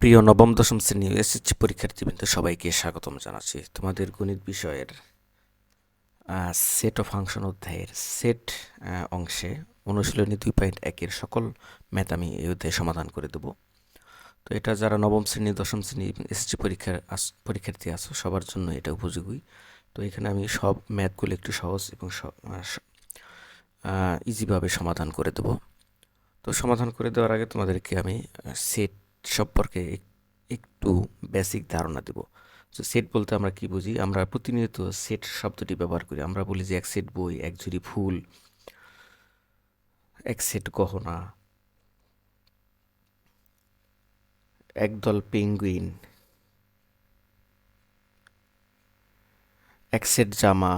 প্রিয় নবম-দশম শ্রেণী এসএসসি পরীক্ষার্থীবৃন্দ সবাইকে স্বাগতম জানাচ্ছি। তোমাদের গণিত বিষয়ের সেট ও ফাংশন অধ্যায়ের সেট অংশে অনুশীলনী 2.1-এর সকল ম্যাথ আমি এই অধ্যায়ে সমাধান করে দেব। তো এটা যারা নবম শ্রেণী, দশম শ্রেণী এসএসসি পরীক্ষার্থী আছো সবার জন্য এটা উপযোগী। তো এখানে আমি সব ম্যাথগুলো একটু সহজ এবং ইজিভাবে সমাধান করে দেব। তো সমাধান করে দেওয়ার আগে তোমাদেরকে আমি সেট সম্পর্কে একটু বেসিক ধারণা দেব। তো সেট বলতে আমরা কি বুঝি? আমরা প্রতিনিয়ত সেট শব্দটি ব্যবহার করি। আমরা বলি যে এক সেট বই, এক ঝুড়ি ফুল, এক সেট গহনা, একদল পেঙ্গুইন, এক সেট জামা,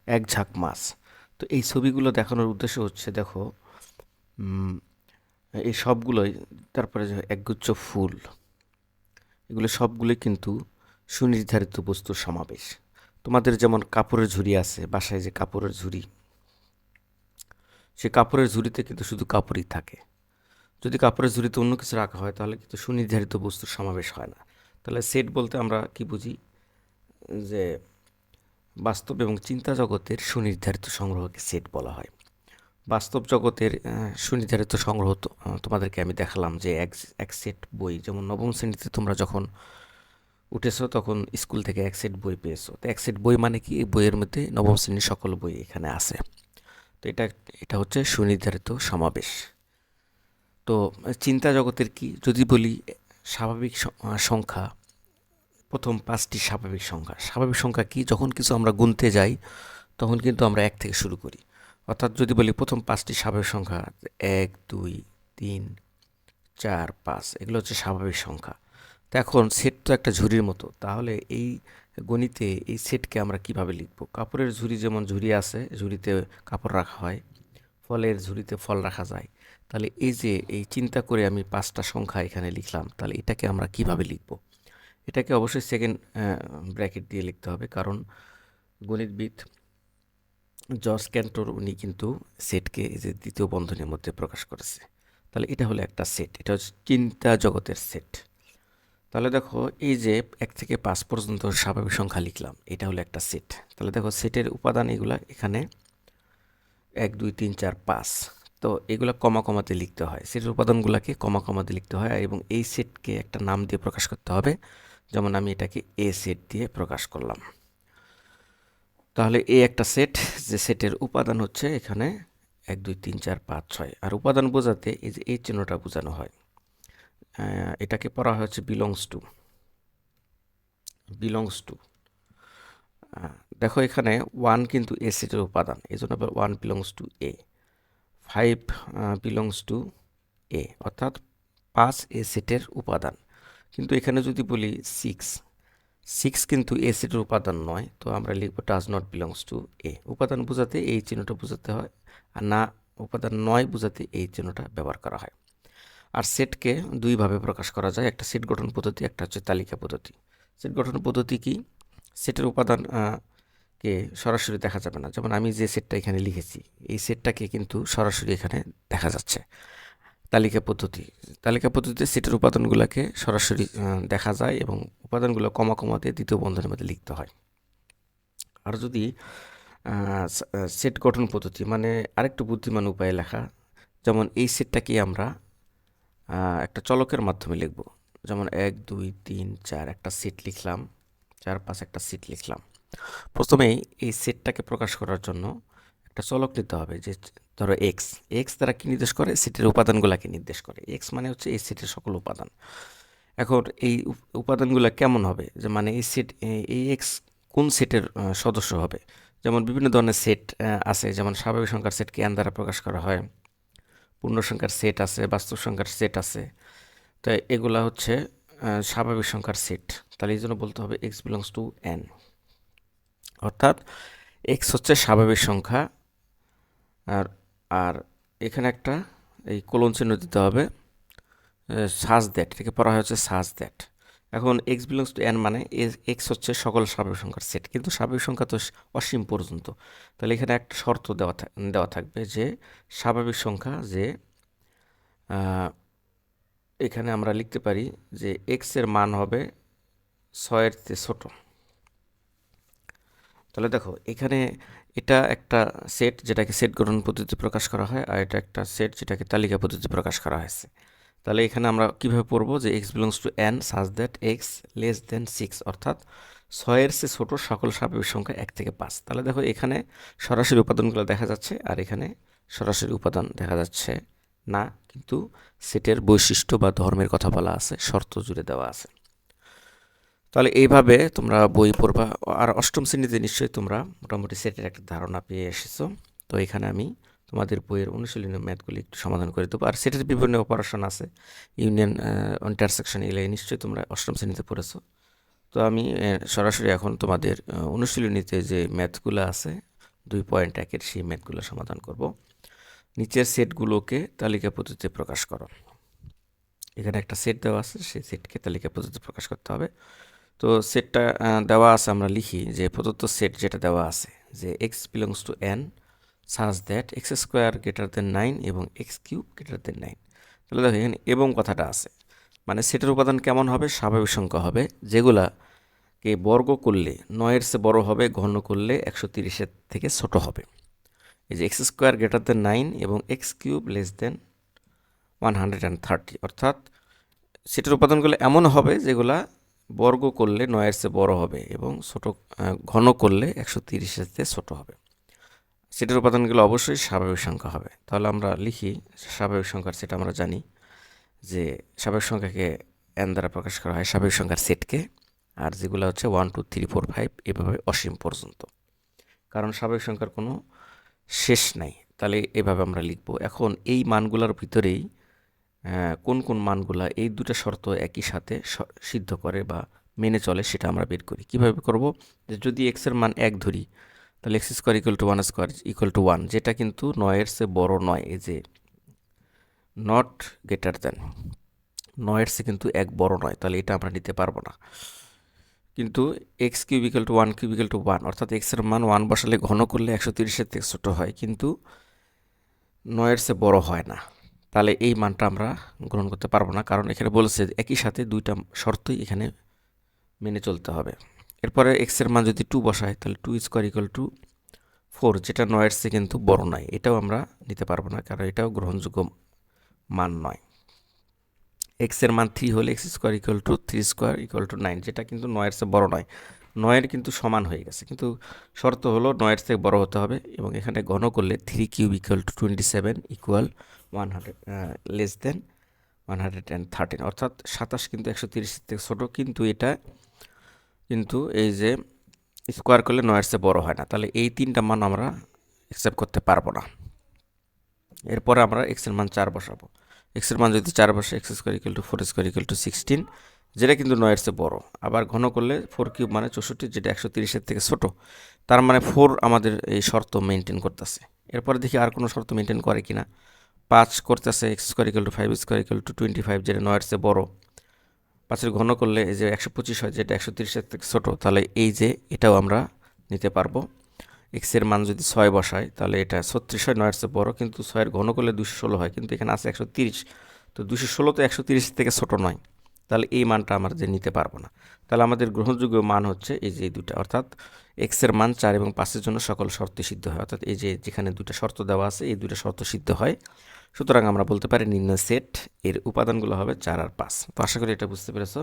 এক ঝাঁক মাছ। তো এই ছবিগুলো দেখানোর উদ্দেশ্য হচ্ছে, দেখো এই সবগুলোই, তারপরে একগুচ্ছ ফুল, এগুলো সবগুলোই কিন্তু সুনির্ধারিত বস্তুর সমাবেশ। তোমাদের যেমন কাপড়ের ঝুড়ি আছে, বাসায় যে কাপড়ের ঝুড়ি, সে কাপড়ের ঝুড়িতে কিন্তু শুধু কাপড়ই থাকে। যদি কাপড়ের ঝুড়িতে অন্য কিছু রাখা হয় তাহলে কিন্তু সুনির্ধারিত বস্তুর সমাবেশ হয় না। তাহলে সেট বলতে আমরা কি বুঝি? যে বাস্তব এবং চিন্তা জগতের সুনির্ধারিত সংগ্রহকে সেট বলা হয়। বাস্তব জগতের সুনির্ধারিত সংগ্রহ তোমাদেরকে আমি দেখালাম যে এক সেট বই, যেমন নবম শ্রেণীতে তোমরা যখন উঠেছো তখন স্কুল থেকে এক সেট বই পেয়েছো। তো এক সেট বই মানে কি? এই বইয়ের মধ্যে নবম শ্রেণীর সকল বই এখানে আছে। তো এটা হচ্ছে সুনির্ধারিত সমাবেশ। তো চিন্তা জগতের কি যদি বলি? স্বাভাবিক সংখ্যা, প্রথম 5টি স্বাভাবিক সংখ্যা। স্বাভাবিক সংখ্যা কি? যখন কিছু আমরা গুনতে যাই তখন কিন্তু আমরা 1 থেকে শুরু করি। অর্থাৎ যদি বলি প্রথম 5টি স্বাভাবিক সংখ্যা 1, 2, 3, 4, 5, এগুলো হচ্ছে স্বাভাবিক সংখ্যা। তো এখন সেট তো একটা ঝুড়ির মতো, তাহলে এই গণিতে এই সেটকে আমরা কিভাবে লিখব? কাপড়ের ঝুড়ি যেমন ঝুড়ি আছে, ঝুড়িতে কাপড় রাখা হয়, ফলের ঝুড়িতে ফল রাখা যায়। তাহলে এই চিন্তা করে আমি 5টা সংখ্যা এখানে লিখলাম, তাহলে এটাকে আমরা কিভাবে লিখব? এটাকে অবশ্যই সেকেন্ড ব্র্যাকেট দিয়ে লিখতে হবে, কারণ গণিতবিদ জর্জ ক্যান্টর উনি কিন্তু সেটকে এই যে দ্বিতীয় বন্ধনীর মধ্যে প্রকাশ করেছে। তাহলে এটা হলো একটা সেট, এটা হচ্ছে চিন্তা জগতের সেট। তাহলে দেখো এই যে 1 থেকে 5 পর্যন্ত স্বাভাবিক সংখ্যা লিখলাম, এটা হলো একটা সেট। তাহলে দেখো সেটের উপাদান এগুলা এখানে 1, 2, 3, 4, 5। তো এগুলো কমা কমাতে লিখতে হয়, সেটের উপাদানগুলোকে কমা কমাতে লিখতে হয়, এবং এই সেটকে একটা নাম দিয়ে প্রকাশ করতে হবে। যেমন আমি এটাকে এ সেট দিয়ে প্রকাশ করলাম। তাহলে এই একটা সেট, যে সেটের উপাদান হচ্ছে এখানে 1, 2, 3, 4, 5, 6। আর উপাদান বোঝাতে এই যে এই চিহ্নটা বোঝানো হয়, এটাকে পড়া হচ্ছে বিলংস টু। দেখো এখানে 1 কিন্তু এ সেটের উপাদান, এই জন্য 1 belongs to A, 5 belongs to A, অর্থাৎ 5 এ সেটের উপাদান। কিন্তু এখানে যদি বলি 6 কিন্তু এ সেটের উপাদান নয়, তো আমরা লিখব ডাজ নট বিলংস টু এ। উপাদান বোঝাতে এই চিহ্নটা বোঝাতে হয়, আর না উপাদান নয় বোঝাতে এই চিহ্নটা ব্যবহার করা হয়। আর সেটকে দুইভাবে প্রকাশ করা যায়, একটা সেট গঠন পদ্ধতি, একটা হচ্ছে তালিকা পদ্ধতি। সেট গঠন পদ্ধতি কি? সেটের উপাদান কে সরাসরি দেখা যাবে না, যেমন আমি যে সেটটা এখানে লিখেছি এই সেটটাকে কিন্তু সরাসরি এখানে দেখা যাচ্ছে। তালিকা পদ্ধতিতে সেটের উপাদানগুলোকে সরাসরি দেখা যায়, এবং উপাদানগুলো কমা কমাতে দ্বিতীয় বন্ধনীর মধ্যে লিখতে হয়। আর যদি সেট গঠন পদ্ধতি মানে আরেকটু বুদ্ধিমান উপায়ে লেখা, যেমন এই সেটটাকে আমরা একটা চলকের মাধ্যমে লিখব। যেমন 1, 2, 3, 4 একটা সেট লিখলাম, 4, 5 একটা সেট লিখলাম। প্রথমেই এই সেটটাকে প্রকাশ করার জন্য একটা চলক নিতে হবে, যে ধরো এক্স দ্বারা কি নির্দেশ করে? সেটের উপাদানগুলোকে নির্দেশ করে। এক্স মানে হচ্ছে এই সেটের সকল উপাদান। এখন এই উপাদানগুলো কেমন হবে? যে মানে এই এক্স কোন সেটের সদস্য হবে? যেমন বিভিন্ন ধরনের সেট আছে, যেমন স্বাভাবিক সংখ্যার সেটকে এন দ্বারা প্রকাশ করা হয়, পূর্ণ সংখ্যার সেট আছে, বাস্তব সংখ্যার সেট আছে। তো এগুলা হচ্ছে স্বাভাবিক সংখ্যার সেট। তাহলে এই জন্য বলতে হবে এক্স বিলংস টু এন, অর্থাৎ এক্স হচ্ছে স্বাভাবিক সংখ্যা। আর আর এখানে একটা এই কোলন চিহ্ন দিতে হবে, সাজ দ্যাট, এটাকে পড়া হচ্ছে সাজ দ্যাট। এখন এক্স বিলংস টু এন মানে এক্স হচ্ছে সকল স্বাভাবিক সংখ্যার সেট, কিন্তু স্বাভাবিক সংখ্যা তো অসীম পর্যন্ত। তাহলে এখানে একটা শর্ত দেওয়া থাকবে, যে স্বাভাবিক সংখ্যা যে এখানে আমরা লিখতে পারি যে এক্স এর মান হবে 6-এর চেয়ে ছোট। তাহলে দেখো এখানে এটা একটা সেট যেটাকে সেট গঠন পদ্ধতিতে প্রকাশ করা হয়, আর এটা একটা সেট যেটাকে তালিকা পদ্ধতিতে প্রকাশ করা হয়েছে। তাহলে এখানে আমরা কিভাবে পড়ব যে X belongs to N such that x less than 6, অর্থাৎ 6-এর চেয়ে ছোট সকল স্বাভাবিক সংখ্যা 1 থেকে 5। তাহলে দেখো এখানে সরাসরি উপাদানগুলো দেখা যাচ্ছে, আর এখানে সরাসরি উপাদান দেখা যাচ্ছে না, কিন্তু সেটের বৈশিষ্ট্য বা ধর্মের কথা বলা আছে, শর্ত জুড়ে দেওয়া আছে। তাহলে এইভাবে তোমরা বই পড়বা, আর অষ্টম শ্রেণীতে নিশ্চয়ই তোমরা মোটামুটি সেটের একটা ধারণা পেয়ে এসেছো। তো এখানে আমি তোমাদের বইয়ের অনুশীলনী ম্যাথগুলি একটু সমাধান করে দেবো। আর সেটের বিভিন্ন অপারেশন আছে, ইউনিয়ন, ইন্টারসেকশন, এগুলো নিশ্চয়ই তোমরা অষ্টম শ্রেণীতে পড়েছো। তো আমি সরাসরি এখন তোমাদের অনুশীলনীতে যে ম্যাথগুলো আছে 2.1-এর সেই ম্যাথগুলো সমাধান করব। নিচের সেটগুলোকে তালিকা পদ্ধতিতে প্রকাশ করো। এখানে একটা সেট দেওয়া আছে, সেই সেটকে তালিকা পদ্ধতিতে প্রকাশ করতে হবে। তো সেটটা দেওয়া আছে, আমরা লিখি যে প্রদত্ত সেট যেটা দেওয়া আছে যে X belongs to N such that x square greater than 9 এবং এক্স কিউব গ্রেটার দেন 9। তাহলে দেখো এখানে এবং কথাটা আছে, মানে সেটের উপাদান কেমন হবে, স্বাভাবিক সংখ্যা হবে যেগুলাকে বর্গ করলে 9-এর চেয়ে বড় হবে, ঘন করলে 130-এর থেকে ছোট হবে। এই যে এক্স স্কোয়ার গ্রেটার দেন 9 এবং এক্স কিউব লেস দেন 130, অর্থাৎ সেটের উপাদানগুলো এমন হবে যেগুলা বর্গ করলে 9-এর চেয়ে বড় হবে এবং ছোট, ঘন করলে 130-এর চেয়ে ছোট হবে। সেটের উপাদানগুলো অবশ্যই স্বাভাবিক সংখ্যা হবে। তাহলে আমরা লিখি স্বাভাবিক সংখ্যার সেট। আমরা জানি যে স্বাভাবিক সংখ্যাকে এন দ্বারা প্রকাশ করা হয়, স্বাভাবিক সংখ্যার সেটকে, আর যেগুলো হচ্ছে 1 2 3 4 5 এভাবে অসীম পর্যন্ত, কারণ স্বাভাবিক সংখ্যার কোনো শেষ নাই। তাহলে এভাবে আমরা লিখব। এখন এই মানগুলোর ভিতরেই কোন কোন মানগুলা এই দুটো শর্ত একই সাথে সিদ্ধ করে বা মেনে চলে সেটা আমরা বের করি। কিভাবে করব, যে যদি এক্স এর মান 1 ধরি, তাহলে x square equal to 1 square equal to 1, যেটা কিন্তু 9-এর চেয়ে বড় নয়। এই যে নট গ্রেটার দেন, 9-এর চেয়ে কিন্তু 1 বড় নয়, তাহলে এটা আমরা নিতে পারবো না। কিন্তু x cube equal to 1 cube equal to 1, অর্থাৎ এক্স এর মান 1 বসালে ঘন করলে 130-এর থেকে ছোট হয়, কিন্তু 9-এর চেয়ে বড় হয় না। তাহলে এই মানটা আমরা গ্রহণ করতে পারবো না, কারণ এখানে বলেছে একই সাথে দুইটা শর্তই এখানে মেনে চলতে হবে। এরপরে এক্স এর মান যদি 2 বসায়, তাহলে 2 স্কোয়ার ইকুয়াল টু 4, যেটা 9-এর চেয়ে কিন্তু বড় নয়, এটাও আমরা নিতে পারবো না, কারণ এটাও গ্রহণযোগ্য মান নয়। এক্স এর মান 3 হলে x square equal to 3 square equal to 9, যেটা কিন্তু 9-এর চেয়ে বড় নয়, 9-এর কিন্তু সমান হয়ে গেছে, কিন্তু শর্ত হলো 9-এর থেকে বড় হতে হবে। এবং এখানে ঘন করলে 3 cube equal to 27 equal 100 less than 113, অর্থাৎ 27 কিন্তু 130-এর থেকে ছোট, কিন্তু এটা কিন্তু এই যে স্কোয়ার করলে 9-এর চেয়ে বড় হয় না। তাহলে এই তিনটা মান আমরা অ্যাকসেপ্ট করতে পারবো না। এরপরে আমরা এক্স এর মান 4 বসাবো। এক্স এর মান যদি 4 বসে, x square equal to 4 square equal to 16, যেটা কিন্তু 9-এর চেয়ে বড়। আবার ঘন করলে 4 কিউব মানে 64, যেটা 130-এর থেকে ছোট। তার মানে 4 আমাদের এই শর্ত মেনটেন করতেছে। এরপরে দেখি আর কোনো শর্ত মেনটেন করে কিনা। 5 করতেছে, x square equal to 5 square equal to 25, যেটা 9-এর চেয়ে বড়। 5-এর ঘন করলে এই যে 125 হয়, যেটা 130-এর থেকে ছোট। তাহলে এই যে এটাও আমরা নিতে পারবো। এক্স এর মান যদি 6 বসায়, তাহলে এটা 36 হয়, 9-এর চেয়ে বড়, কিন্তু 6-এর ঘন করলে 216 হয়, কিন্তু এখানে আছে 130, তো 216 তো 130 থেকে ছোট নয়, তাহলে এই মানটা আমরা যে নিতে পারবো না। তাহলে আমাদের গ্রহণযোগ্য মান হচ্ছে এই যে দুটা, অর্থাৎ এক্স এর মান 4 এবং 5-এর জন্য সকল শর্ত সিদ্ধ হয়, অর্থাৎ এই যে যেখানে দুটা শর্ত দেওয়া আছে এই দুটা শর্ত সিদ্ধ হয়। সুতরাং আমরা বলতে পারি নির্ণয় সেট এর উপাদানগুলো হবে 4 আর 5। তো আশা করি এটা বুঝতে পেরেছ।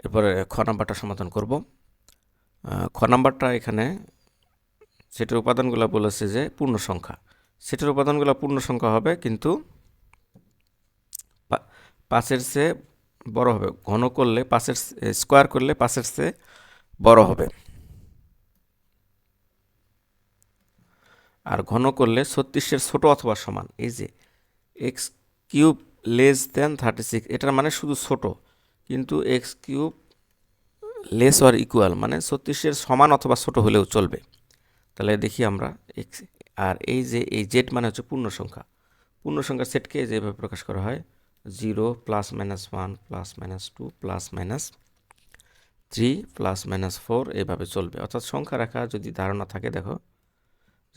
এরপরে খ নাম্বারটা সমাধান করব। খ নাম্বারটা এখানে সেটের উপাদানগুলো বলেছে যে পূর্ণ সংখ্যা। সেটের উপাদানগুলো পূর্ণ সংখ্যা হবে, কিন্তু 5-এর চেয়ে বড় হবে। ঘন করলে 5-এর স্কোয়ার করলে 5-এর চেয়ে বড় হবে, আর ঘন করলে 36-এর ছোট অথবা সমান। এই যে এক্স কিউব লেস দেন 36, এটার মানে শুধু ছোট, কিন্তু x cube less or equal মানে 36-এর সমান অথবা ছোট হলেও চলবে। তাহলে দেখি আমরা এক্স, আর এই যে এই জেড মানে হচ্ছে পূর্ণ সংখ্যা। পূর্ণ সংখ্যার সেটকে যেভাবে প্রকাশ করা হয় 0 plus minus 1 plus minus 2 plus minus 3 plus minus 4 এভাবে চলবে। অর্থাৎ সংখ্যা রাখা যদি ধারণা থাকে, দেখো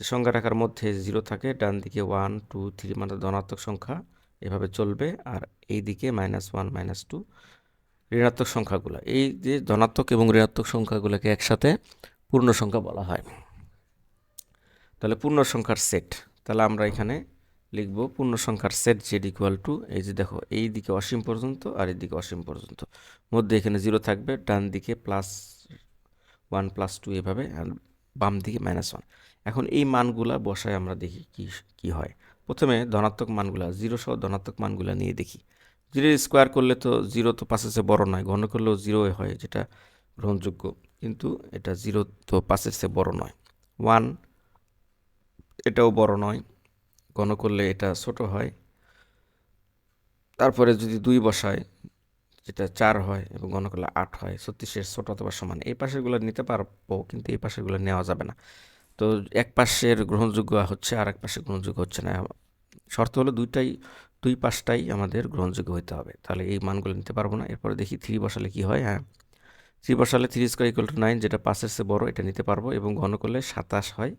যে সংখ্যা রাখার মধ্যে 0 থাকে, ডান দিকে 1 2 3 মানে ধনাত্মক সংখ্যা, এভাবে চলবে, আর এই দিকে -1 -2 ঋণাত্মক সংখ্যাগুলো, এই যে ধনাত্মক এবং ঋণাত্মক সংখ্যাগুলোকে একসাথে পূর্ণ সংখ্যা বলা হয়। তাহলে পূর্ণ সংখ্যার সেট, তাহলে আমরা এখানে লিখব পূর্ণ সংখ্যার সেট জেড ইকুয়াল টু, এই যে দেখো এই দিকে অসীম পর্যন্ত আর এই দিকে অসীম পর্যন্ত, মধ্যে এখানে 0 থাকবে, ডান দিকে +1 +2 এভাবে, আর বাম দিকে -1। এখন এই মানগুলা বসায় আমরা দেখি কি হয়। প্রথমে ধনাত্মক মানগুলা 0 সহ ধনাত্মক মানগুলা নিয়ে দেখি। 0 স্কোয়ার করলে তো 0 তো 5-এর চেয়ে বড় নয়, ঘন করলেও 0 হয়, যেটা গ্রহণযোগ্য, কিন্তু এটা 0 তো 5-এর চেয়ে বড় নয়। 1 এটাও বড় নয়, ঘন করলে এটা ছোট হয়। তারপরে যদি 2 বসায়, যেটা 4 হয় এবং ঘন করলে 8 হয়, 36-এর ছোট অথবা সমান। এই পাশেরগুলো নিতে পারবো, কিন্তু এই পাশেরগুলো নেওয়া যাবে না। তো এক পাশের গ্রহণযোগ্য হচ্ছে আর এক পাশে গ্রহণযোগ্য হচ্ছে না। শর্ত হলো দুই পাশটাই আমাদের গ্রহণযোগ্য হতে হবে, তাহলে এই মানগুলো নিতে পারবো না। এরপরে দেখি 3 বসালে কি হয়। হ্যাঁ, 3 বসালে 3 স্কোয়ার ইকুয়াল টু 9, যেটা 5-এর চেয়ে বড়, এটা নিতে পারবো, এবং ঘন করলে 27 হয়,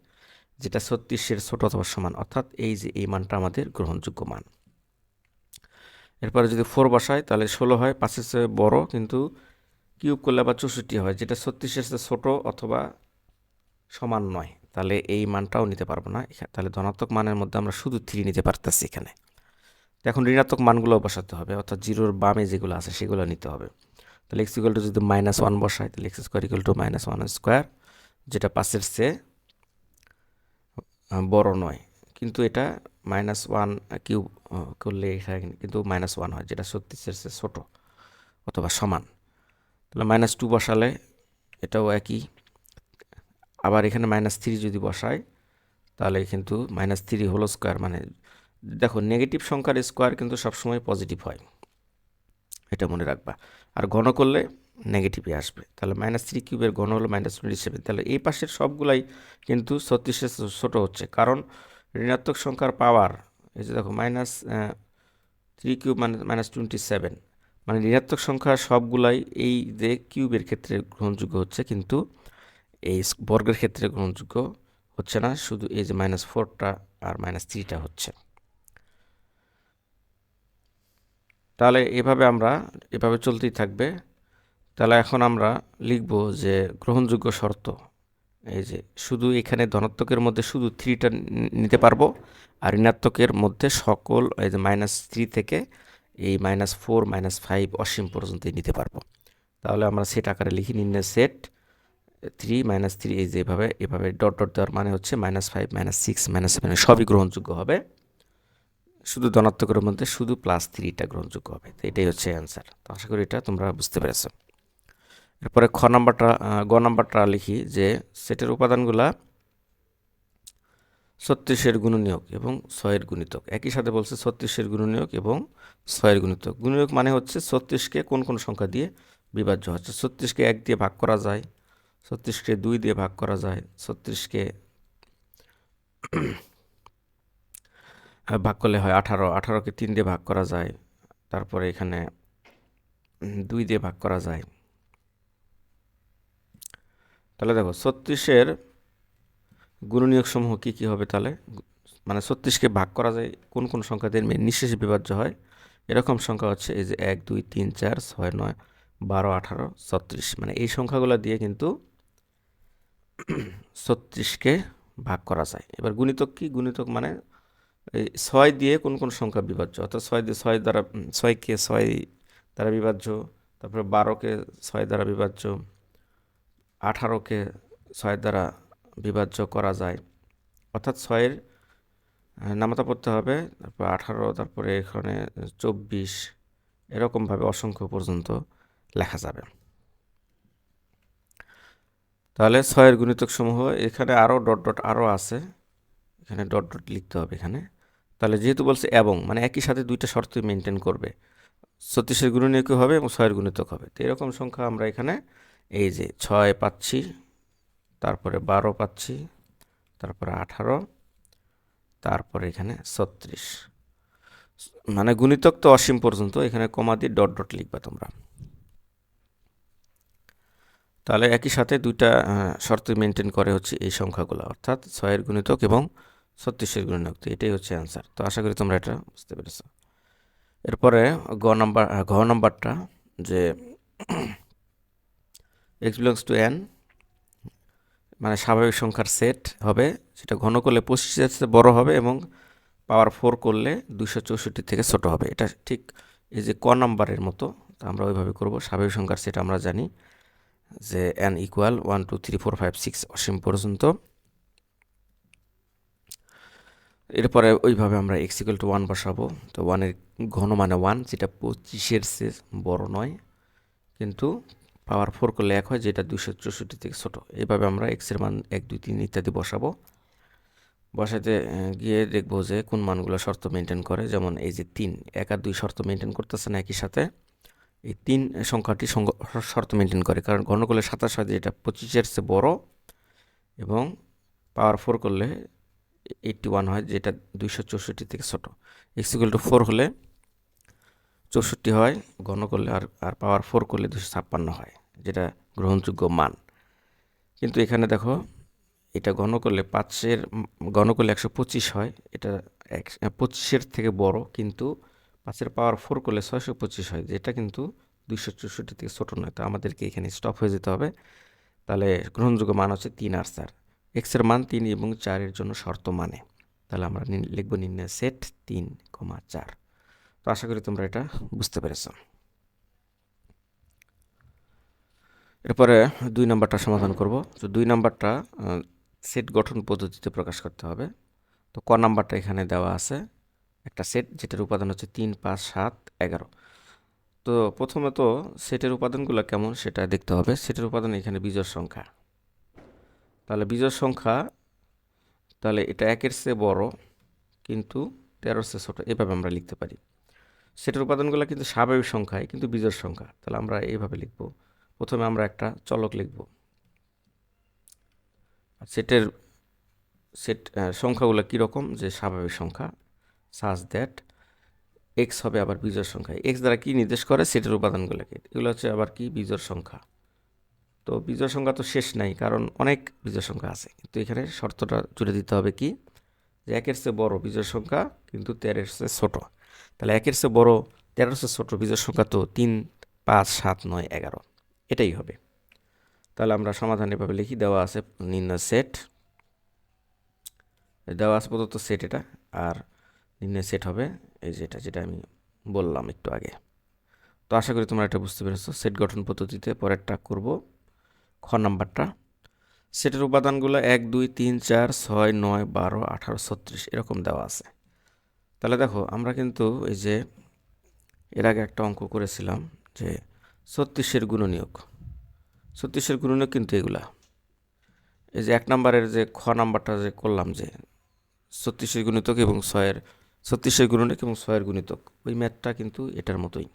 যেটা 36-এর ছোট অথবা সমান, অর্থাৎ এই যে এই মানটা আমাদের গ্রহণযোগ্য মান। এরপরে যদি 4 বসাই তাহলে 16 হয়, 5-এর চেয়ে বড়, কিন্তু কিউব করলে আবার 64 হয়, যেটা 36-এর চেয়ে ছোট অথবা সমান নয়, তাহলে এই মানটাও নিতে পারবো না। তাহলে ধনাত্মক মানের মধ্যে আমরা শুধু 3 নিতে পারতেছি এখানে। এখন ঋণাত্মক মানগুলো বসাতে হবে, অর্থাৎ 0-র বামে যেগুলো আছে সেগুলো নিতে হবে। তাহলে x ইকুয়াল টু যদি -1 বসাই, তাহলে x square equal to -1 square, যেটা 5-এর চেয়ে বড় নয়, কিন্তু এটা -1 কিউব করলে এখানে কিন্তু -1 হয়, যেটা 36-এর চেয়ে ছোট অথবা সমান। তাহলে -2 বসালে এটাও একই। আবার এখানে -3 যদি বসাই, তাহলে কিন্তু -3 হোল স্কোয়ার, মানে দেখো নেগেটিভ সংখ্যার স্কোয়ার কিন্তু সবসময় পজিটিভ হয়, এটা মনে রাখবা। আর ঘন করলে নেগেটিভই আসবে। তাহলে -3 কিউবের ঘন হলো -27। তাহলে এই পাশের সবগুলাই কিন্তু 36-এর ছোট হচ্ছে, কারণ ঋণাত্মক সংখ্যার পাওয়ার, এই যে দেখো -3 কিউব মানে -27, মানে ঋণাত্মক সংখ্যা সবগুলাই এই যে কিউবের ক্ষেত্রে গ্রহণযোগ্য হচ্ছে, কিন্তু এই বর্গের ক্ষেত্রে গ্রহণযোগ্য হচ্ছে না, শুধু এই যে -4টা আর -3টা হচ্ছে। তাহলে এভাবে চলতেই থাকবে। তাহলে এখন আমরা লিখব যে গ্রহণযোগ্য শর্ত, এই যে শুধু এখানে ধনাত্মকের মধ্যে শুধু 3টা নিতে পারবো, আর ঋণাত্মকের মধ্যে সকল, এই যে -3 থেকে এই -4 -5 অসীম পর্যন্তই নিতে পারবো। তাহলে আমরা সেট আকারে লিখি, নির্ণয় সেট 3 -3, এই যে এভাবে ডট ডট দেওয়ার মানে হচ্ছে -5 -6 -7 সবই গ্রহণযোগ্য হবে, শুধু ধনাত্মকের মধ্যে শুধু +3টা গ্রহণযোগ্য হবে। তো এটাই হচ্ছে অ্যান্সার। তো আশা করি এটা তোমরা বুঝতে পেরেছো। এরপরে গ নাম্বারটা লিখি যে সেটের উপাদানগুলা 36-এর গুণনীয়ক এবং 6-এর গুণিতক। একই সাথে বলছে 36-এর গুণনীয়ক এবং 6-এর গুণিতক। গুণনীয়ক মানে হচ্ছে 36কে কোন কোন সংখ্যা দিয়ে বিভাজ্য হচ্ছে। 36কে 1 দিয়ে ভাগ করা যায়, 36কে 2 দিয়ে ভাগ করা যায়, 36কে ভাগ করলে হয় 18, 18কে 3 দিয়ে ভাগ করা যায়, তারপরে এখানে 2 দিয়ে ভাগ করা যায়। তাহলে দেখো 36-এর গুণনীয়ক সমূহ কি হবে, তাহলে মানে 36কে ভাগ করা যায় কোন কোন সংখ্যা দিয়ে নিঃশেষে বিভাজ্য হয়, এরকম সংখ্যা হচ্ছে এই যে 1 2 3 4 6 9 12 18 36, মানে এই সংখ্যাগুলো দিয়ে কিন্তু 36কে ভাগ করা যায়। এবার গুণিতক কি? গুণিতক মানে এই 6 দিয়ে কোন কোন সংখ্যা বিভাজ্য, অর্থাৎ 6 দিয়ে 6 দ্বারা 6কে 6 দ্বারা বিভাজ্য, তারপরে 12কে 6 দ্বারা বিভাজ্য, 18কে 6 দ্বারা বিভাজ্য করা যায়, অর্থাৎ 6-এর নামতা পড়তে হবে, তারপর 18, তারপরে এখানে 24, এরকমভাবে অসংখ্য পর্যন্ত লেখা যাবে। তাহলে 6-এর গুণিতক সমূহ, এখানে আরও ডট ডট আরও আছে, এখানে ডট ডট লিখতে হবে এখানে। তাহলে যেহেতু বলছে এবং, মানে একই সাথে দুইটা শর্তই মেনটেন করবে, 36-এর গুণনীয়ক হবে এবং 6-এর গুণিতক হবে। তো এরকম সংখ্যা আমরা এখানে এই যে 6 পাচ্ছি, তারপরে 12 পাচ্ছি, তারপরে 18, তারপরে এখানে 36, মানে গুণিতক তো অসীম পর্যন্ত, এখানে কমা দিয়ে ডট ডট লিখবা তোমরা। তাহলে একই সাথে দুইটা শর্ত মেনটেন করে হচ্ছে এই সংখ্যাগুলো, অর্থাৎ 6-এর গুণিতক এবং 36-এর গুণনীয়ক। তো এটাই হচ্ছে অ্যান্সার। তো আশা করি তোমরা এটা বুঝতে পেরেছো। এরপরে ঘ নাম্বারটা যে এক্স বিলংস টু এন মানে স্বাভাবিক সংখ্যার সেট হবে, সেটা ঘন করলে 25-এর চেয়ে বড় হবে এবং পাওয়ার 4 করলে 264 থেকে ছোট হবে। এটা ঠিক এই যে ক নাম্বারের মতো, তা আমরা ওইভাবে করব। স্বাভাবিক সংখ্যার সেট আমরা জানি যে n ইকুয়াল 1 2 3 4 5 6 অসীম পর্যন্ত। এরপরে ওইভাবে আমরা x ইকুয়াল টু 1 বসাবো। তো 1-এর ঘন মানে 1, যেটা 25-এর চেয়ে বড় নয়, কিন্তু পাওয়ার 4 করলে 1 হয়, যেটা 264 থেকে ছোট। এইভাবে আমরা x এর মান 1 2 3 ইত্যাদি বসাবো। বসাতে গিয়ে দেখবো যে কোন মানগুলো শর্ত মেনটেন করে। যেমন এই যে 3, 1 আর 2 শর্ত মেনটেন করতেছে না একই সাথে। এই 3 সংখ্যাটি শর্ত মেনটেন করে, কারণ ঘন করলে 27 হয়, যেটা 25-এর চেয়ে বড়, এবং পাওয়ার 4 করলে 81 হয়, যেটা 264 থেকে ছোট। x ইকুয়াল টু 4 হলে 64 হয় ঘন করলে, আর পাওয়ার 4 করলে 256 হয়, যেটা গ্রহণযোগ্য মান। কিন্তু এখানে দেখো, এটা ঘন করলে 5-এর ঘন করলে 125 হয়, এটা 25-এর থেকে বড়, কিন্তু 5-এর পাওয়ার 4 করলে 625 হয়, যেটা কিন্তু 264 থেকে ছোট নয়। তো আমাদেরকে এখানে স্টপ হয়ে যেতে হবে। তাহলে গ্রহণযোগ্য মান হচ্ছে 3 আর 4। এক্সের মান 3 এবং 4-এর জন্য শর্ত মানে। তাহলে আমরা লিখব নির্ণয় সেট 3, 4। তো আশা করি তোমরা এটা বুঝতে পেরেছ। এরপরে 2 নাম্বারটা সমাধান করব। তো 2 নাম্বারটা সেট গঠন পদ্ধতিতে প্রকাশ করতে হবে। তো ক নাম্বারটা এখানে দেওয়া আছে, একটা সেট যেটার উপাদান হচ্ছে 3 5 7 11। তো প্রথমে তো সেটের উপাদানগুলো কেমন সেটা দেখতে হবে। সেটের উপাদান এখানে বিজোড় সংখ্যা। তাহলে বিজোড় সংখ্যা, তাহলে এটা 1-এর চেয়ে বড় কিন্তু 13-এর চেয়ে ছোট, এভাবে আমরা লিখতে পারি। সেটের উপাদানগুলো কিন্তু স্বাভাবিক সংখ্যায়, কিন্তু বিজোড় সংখ্যা। তাহলে আমরা এইভাবে লিখব। প্রথমে আমরা একটা চলক লিখব। সেটের সংখ্যাগুলো কীরকম, যে স্বাভাবিক সংখ্যা, সাজ দ্যাট এক্স হবে আবার বিজোড় সংখ্যা। এক্স দ্বারা কি নির্দেশ করে, সেটের উপাদানগুলোকে। এগুলো হচ্ছে আবার কি, বিজোড় সংখ্যা। তো বিজোড় সংখ্যা তো শেষ নাই, কারণ অনেক বিজোড় সংখ্যা আছে। কিন্তু এখানে শর্তটা জুড়ে দিতে হবে কি, যে 1-এর চেয়ে বড় বিজোড় সংখ্যা কিন্তু 13-এর চেয়ে ছোট। তাহলে 1-এর চেয়ে বড় 13-এর চেয়ে ছোট বিজোড় সংখ্যা তো 3 5 7 9 11, এটাই হবে। তাহলে আমরা সমাধান এভাবে লিখি। দেওয়া আছে নির্ণয় সেট, দেওয়া আছে প্রদত্ত সেট এটা, আর নির্ণয় সেট হবে এই যেটা আমি বললাম একটু আগে। তো আশা করি তোমরা এটা বুঝতে পেরেছো। সেট গঠন পদ্ধতিতে পরেরটা করব, খ নাম্বারটা। সেটের উপাদানগুলো 1 2 3 4 6 9 12 18 36 এরকম দেওয়া আছে। তাহলে দেখো, আমরা কিন্তু এই যে এর আগে একটা অঙ্ক করেছিলাম যে 36-এর গুণনীয়ক। 36-এর গুণনীয়ক কিন্তু এগুলা, এই যে 1 নাম্বারের যে খ নাম্বারটা যে করলাম, যে 36-এর গুণিতক এবং 36-এর গুণনীয়ক এবং 6-এর গুণিতক, ওই ম্যাথটা কিন্তু এটার মতোই।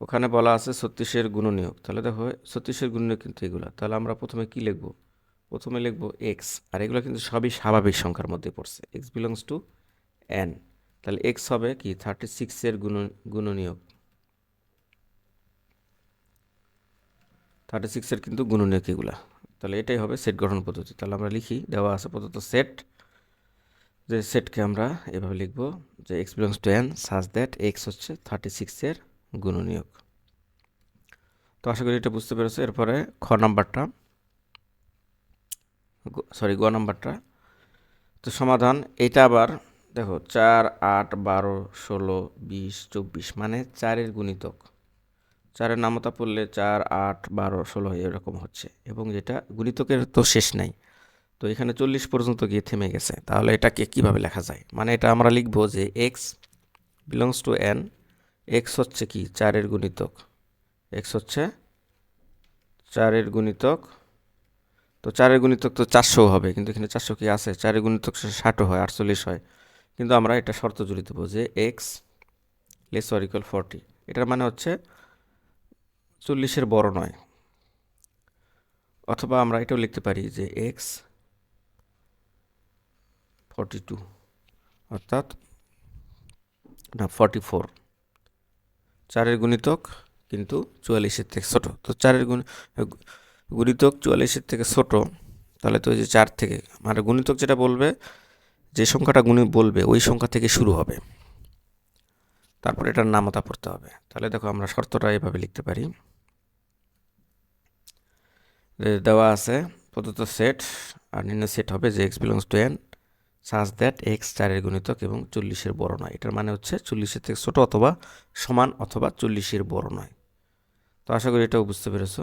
ওখানে বলা আছে 36-এর গুণনীয়ক। তাহলে দেখো, 36-এর গুণনীয়ক কিন্তু এগুলা। তাহলে আমরা প্রথমে কি লিখব, প্রথমে লিখব এক্স, আর এগুলো কিন্তু সবই স্বাভাবিক সংখ্যার মধ্যে পড়ছে। X belongs to N. তাহলে এক্স হবে কি 36-এর গুণনীয়ক। 36-এর কিন্তু গুণনীয়ক এগুলা। তাহলে এটাই হবে সেট গঠন পদ্ধতি। তাহলে আমরা লিখি, দেওয়া আছে প্রদত্ত সেট, যে সেটকে আমরা এভাবে লিখব যে X belongs to N such that x হচ্ছে 36-এর গুণনীয়ক। তো আশা করি এটা বুঝতে পেরেছো। এরপরে খ নাম্বারটা, গ নাম্বারটা। তো সমাধান এটা আবার দেখো, 4 8 12 16 20 24 মানে 4-এর গুণিতক। 4-এর নামতা পড়লে 4 8 12 16 এরকম হচ্ছে, এবং যেটা গুণিতকের তো শেষ নাই। তো এখানে 40 পর্যন্ত গিয়ে থেমে গেছে। তাহলে এটাকে কিভাবে লেখা যায়, মানে এটা আমরা লিখব যে X belongs to N, x হচ্ছে কি 4-এর গুণিতক, এক্স হচ্ছে 4-এর গুণিতক। তো 4-এর গুণিতক তো 400 হবে, কিন্তু এখানে 400 কি আছে, 4-এর গুণিতক 60 হয়, 48 হয়। কিন্তু আমরা এটা শর্ত জুড়ে দেবো যে এক্স লেস অর ইকুয়াল 40। এটার মানে হচ্ছে 40-এর বড় নয়। অথবা আমরা এটাও লিখতে পারি যে এক্স 42, অর্থাৎ না 44, 4-এর গুণিতক কিন্তু 44-এর থেকে ছোট। তো 4-এর গুণিতক 44-এর থেকে ছোট, তাহলে তো এই যে 4 থেকে, মানে গুণিতক যেটা বলবে, যে সংখ্যাটা বলবে ওই সংখ্যা থেকে শুরু হবে। তারপর এটার নামতা পড়তে হবে। তাহলে দেখো আমরা শর্তটা এভাবে লিখতে পারি যে দেওয়া আছে প্রদত্ত সেট আর নির্ণয় সেট হবে যে X belongs to N such that X 4-এর গুণিতক এবং 40-এর বড় নয়। এটার মানে হচ্ছে 40-এর থেকে ছোট অথবা সমান অথবা 40-এর বড় নয়। তো আশা করি এটাও বুঝতে পেরেছো।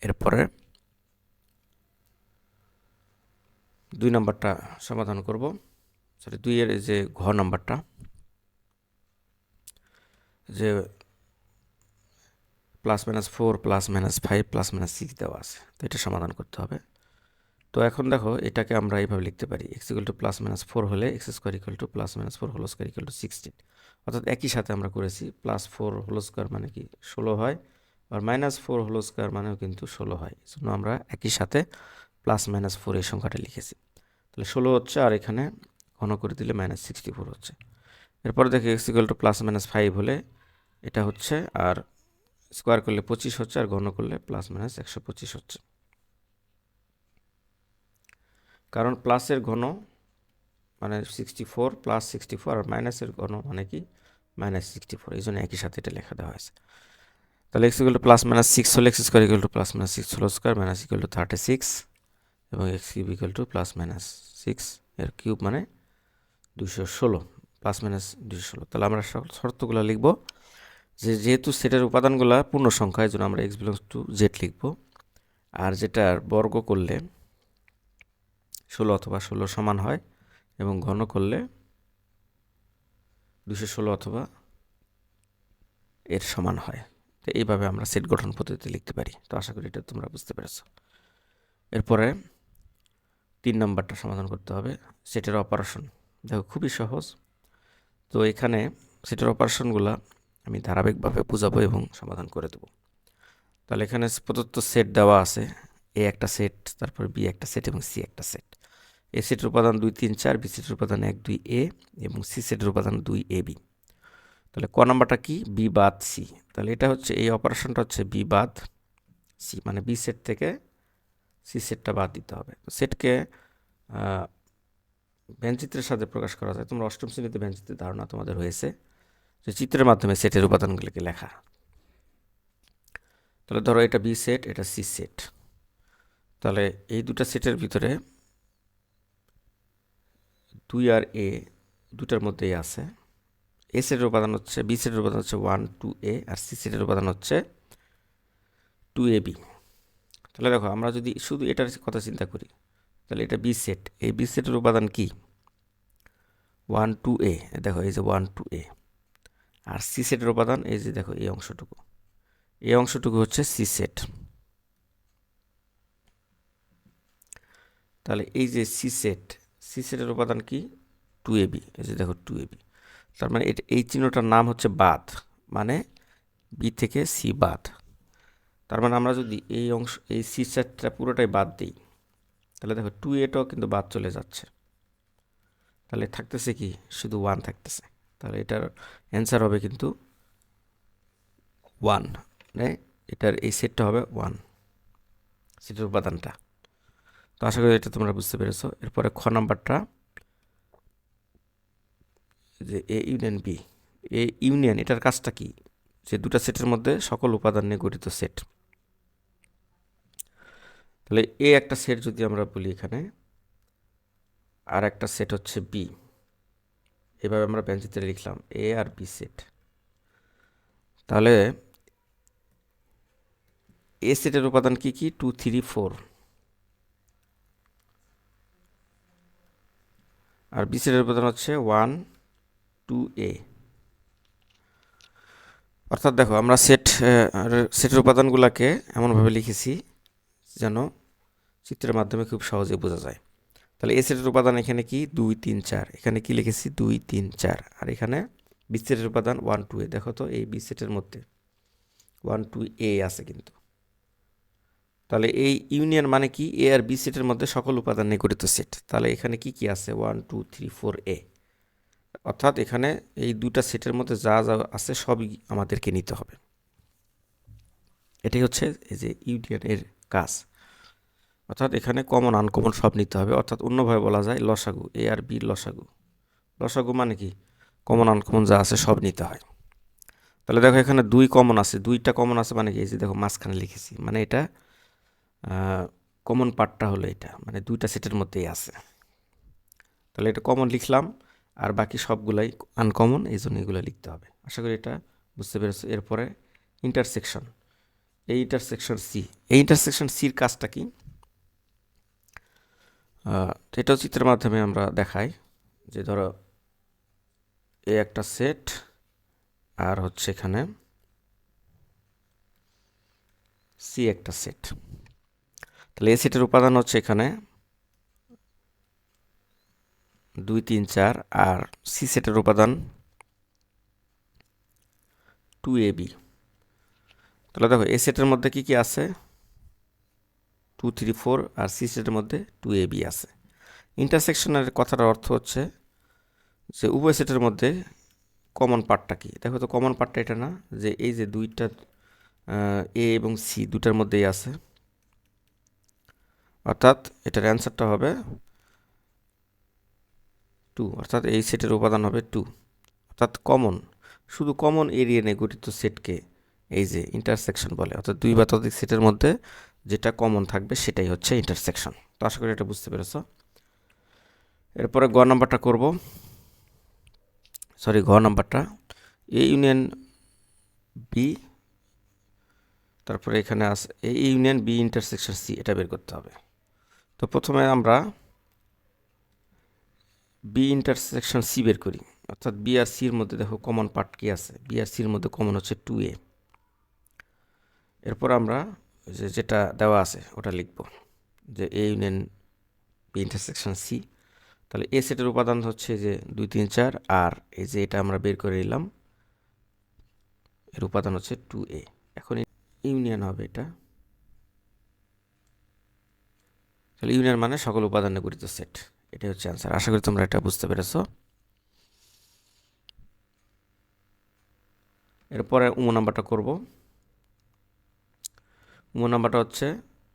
এরপরে 2 নাম্বারটা সমাধান করব। সরি 2-এর যে ঘ নাম্বারটা, যে +-4 +-5 +-6 দেওয়া আছে, তো এটা সমাধান করতে হবে। তো এখন দেখো এটাকে আমরা এইভাবে লিখতে পারি x = +-4 হলে x² = +-4 হোল স্কয়ার = 16। অর্থাৎ একই সাথে আমরা করেছি +4 হোল স্কয়ার মানে কি 16 হয়, আর -4 হোল স্কয়ার মানেও কিন্তু 16 হয়। এই জন্য আমরা একই সাথে +-4 এই সংখ্যাটা লিখেছি। তাহলে 16 হচ্ছে, আর এখানে ঘন করে দিলে -64 হচ্ছে। এরপরে দেখি x = +-5 হলে এটা হচ্ছে, আর স্কোয়ার করলে 25 হচ্ছে, আর ঘন করলে +-125 হচ্ছে। কারণ প্লাসের ঘন মানে 64 +64 আর মাইনাসের ঘন মানে কি -64, এই জন্য একই সাথে এটা লেখা দেওয়া হয়েছে। তাহলে x = +-6 হলে x² = +-6 হোল স্কয়ার - 36 এবং x³ = +-6 এর কিউব মানে 216 +-216। তাহলে আমরা শর্তগুলো লিখব যে যেহেতু সেটের উপাদানগুলো পূর্ণ সংখ্যা, এই জন্য আমরা x বিলংস টু জেড লিখব, আর যেটার বর্গ করলে 16 অথবা 16 সমান হয় এবং ঘন করলে 216 অথবা এর সমান হয়। তো এইভাবে আমরা সেট গঠন পদ্ধতি লিখতে পারি। তো আশা করি এটা তোমরা বুঝতে পেরেছো। এরপরে 3 নাম্বারটা সমাধান করতে হবে, সেটের অপারেশন। দেখো খুবই সহজ। তো এখানে সেটের অপারেশনগুলো আমি ধারাবাহিকভাবে বুঝাবো এবং সমাধান করে দেব। তাহলে এখানে প্রদত্ত সেট দেওয়া আছে, এ একটা সেট, তারপর বি একটা সেট এবং সি একটা সেট। এ সেটের উপাদান 2, 3, 4, বি সেটের উপাদান 1, 2, এ এবং সি সেটের উপাদান 2, এ, বি। তাহলে ক নাম্বারটা কি? বি বাদ সি। তাহলে এটা হচ্ছে, এই অপারেশনটা হচ্ছে বি বাদ সি, মানে বি সেট থেকে সি সেটটা বাদ দিতে হবে। তো সেটকে ব্যঞ্চিত্রের সাথে প্রকাশ করা যায়। তোমরা অষ্টম শ্রেণীতে ব্যঞ্চিত্রের ধারণা তোমাদের হয়েছে, যে চিত্রের মাধ্যমে সেটের উপাদানগুলোকে লেখা। তাহলে ধরো এটা বি সেট, এটা সি সেট। তাহলে এই দুটা সেটের ভিতরে 2 আর এ দুটার মধ্যেই আছে। এ সেটের উপাদান হচ্ছে, বি সেটের উপাদান হচ্ছে 1, 2, এ, আর সি সেটের উপাদান হচ্ছে 2, এ, বি। তাহলে দেখো আমরা যদি শুধু এটার কথা চিন্তা করি, তাহলে এটা বি সেট, এই বি সেটের উপাদান কি 1, 2, এ। দেখো এই যে 1, 2, এ। আর সি সেটের উপাদান এই যে দেখো এই অংশটুকু, এই অংশটুকু হচ্ছে সি সেট। তাহলে এই যে সি সেট, সি সেটের উপাদান কি 2, এ, বি। এই যে দেখো 2, এ, বি। তার মানে এই চিহ্নটার নাম হচ্ছে বাদ, মানে বি থেকে সি বাদ। তার মানে আমরা যদি এই অংশ, এই সি সেটটা পুরোটাই বাদ দিই, তাহলে দেখো 2, এটাও কিন্তু বাদ চলে যাচ্ছে। তাহলে থাকতেছে কি শুধু 1 থাকতেছে। তাহলে এটার অ্যান্সার হবে কিন্তু 1, মানে এটার এই সেটটা হবে 1, সেটের উপাদানটা। তো আশা করি এটা তোমরা বুঝতে পেরেছো। এরপরে খ নাম্বারটা, যে A union B. A union, এটার কাজটা কি? যে দুটা সেটের মধ্যে সকল উপাদান নিয়ে গঠিত সেট। তাহলে এ একটা সেট যদি আমরা বলি এখানে, আর একটা সেট হচ্ছে বি, এভাবে আমরা ব্যঞ্চিত্রে লিখলাম এ আর বি সেট। তাহলে এ সেটের উপাদান কি কি? 2, 3, 4, আর বি সেটের উপাদান হচ্ছে 1, 2, এ। অর্থাৎ দেখো আমরা সেটের উপাদানগুলোকে এমনভাবে লিখেছি যেন চিত্রের মাধ্যমে খুব সহজে বোঝা যায়। তাহলে এ সেটের উপাদান এখানে কি 2, 3, 4, এখানে কি লিখেছি 2, 3, 4, আর এখানে বি সেটের উপাদান 1, 2, এ। দেখো তো এই বি সেটের মধ্যে 1, 2, এ আছে কিন্তু। তাহলে এই ইউনিয়ন মানে কি? এ আর বি সেটের মধ্যে সকল উপাদান নিয়ে গঠিত সেট। তাহলে এখানে কি কি আছে? 1, 2, 3, 4, এ। অর্থাৎ এখানে এই দুটা সেটের মধ্যে যা যা আছে সবই আমাদেরকে নিতে হবে। এটাই হচ্ছে এই যে ইউনিয়নের কাজ। অর্থাৎ এখানে কমন আনকমন সব নিতে হবে। অর্থাৎ অন্যভাবে বলা যায় লসাগু, এ আর বি লসাগু। লসাগু মানে কি? কমন আনকমন যা আছে সব নিতে হয়। তাহলে দেখো এখানে 2 কমন আছে, 2টা কমন আছে মানে কি, এই যে দেখো মাঝখানে লিখেছি, মানে এটা কমন পার্টটা হলো এটা, মানে 2টা সেটের মধ্যেই আছে। তাহলে এটা কমন লিখলাম, আর বাকি সবগুলাই আনকমন, এই জন্য এগুলো লিখতে হবে। আশা করি এটা বুঝতে পেরেছো। এরপরে ইন্টারসেকশন, এই ইন্টারসেকশন সি, এই ইন্টারসেকশন সির কাজটা কি, এটাও চিত্রের মাধ্যমে আমরা দেখাই। যে ধরো এ একটা সেট, আর হচ্ছে এখানে সি একটা সেট। তাহলে এ সেটের উপাদান হচ্ছে এখানে 2 3 4, আর সি সেটের উপাদান 2ab। তাহলে দেখো এ সেটের মধ্যে কি কি আছে, 2 3 4, আর সি সেটের মধ্যে 2ab আছে। ইন্টারসেকশনের কথাটার অর্থ হচ্ছে যে উভয় সেটের মধ্যে কমন পার্টটা কি। দেখো তো কমন পার্টটা এটা না, যে এই যে দুইটা এ এবং সি দুটার মধ্যেই আছে, অর্থাৎ এটার অ্যান্সারটা হবে 2, অর্থাৎ এই সেটের উপাদান হবে 2, অর্থাৎ কমন, শুধু কমন এরিয়া নিয়ে গঠিত সেটকে এই যে ইন্টারসেকশন বলে। অর্থাৎ 2 বা ততোধিক সেটের মধ্যে যেটা কমন থাকবে সেটাই হচ্ছে ইন্টারসেকশন। তো আশা করি এটা বুঝতে পেরেছো। এরপরে গ নাম্বারটা করব, সরি ঘ নাম্বারটা, এ ইউনিয়ন বি, তারপরে এখানে আছে A union B intersection C, এটা বের করতে হবে। তো প্রথমে আমরা বি ইন্টারসেকশন সি বের করি, অর্থাৎ বি আর সির মধ্যে দেখো কমন পার্ট কি আছে, বি আর সির মধ্যে কমন হচ্ছে 2a। এরপর আমরা যেটা দেওয়া আছে ওটা লিখব, যে A union B intersection C. তাহলে এ সেটের উপাদান হচ্ছে যে 2 3 4, আর এই যে এটা আমরা বের করে নিলাম, এর উপাদান হচ্ছে 2a। এখন ইউনিয়ন হবে এটা, তাহলে ইউনিয়ন মানে সকল উপাদানে গঠিত সেট, এটাই হচ্ছে অ্যান্সার। আশা করি তোমরা এটা বুঝতে পেরেছো। এরপরে উম নাম্বারটা করব। উম নাম্বারটা হচ্ছে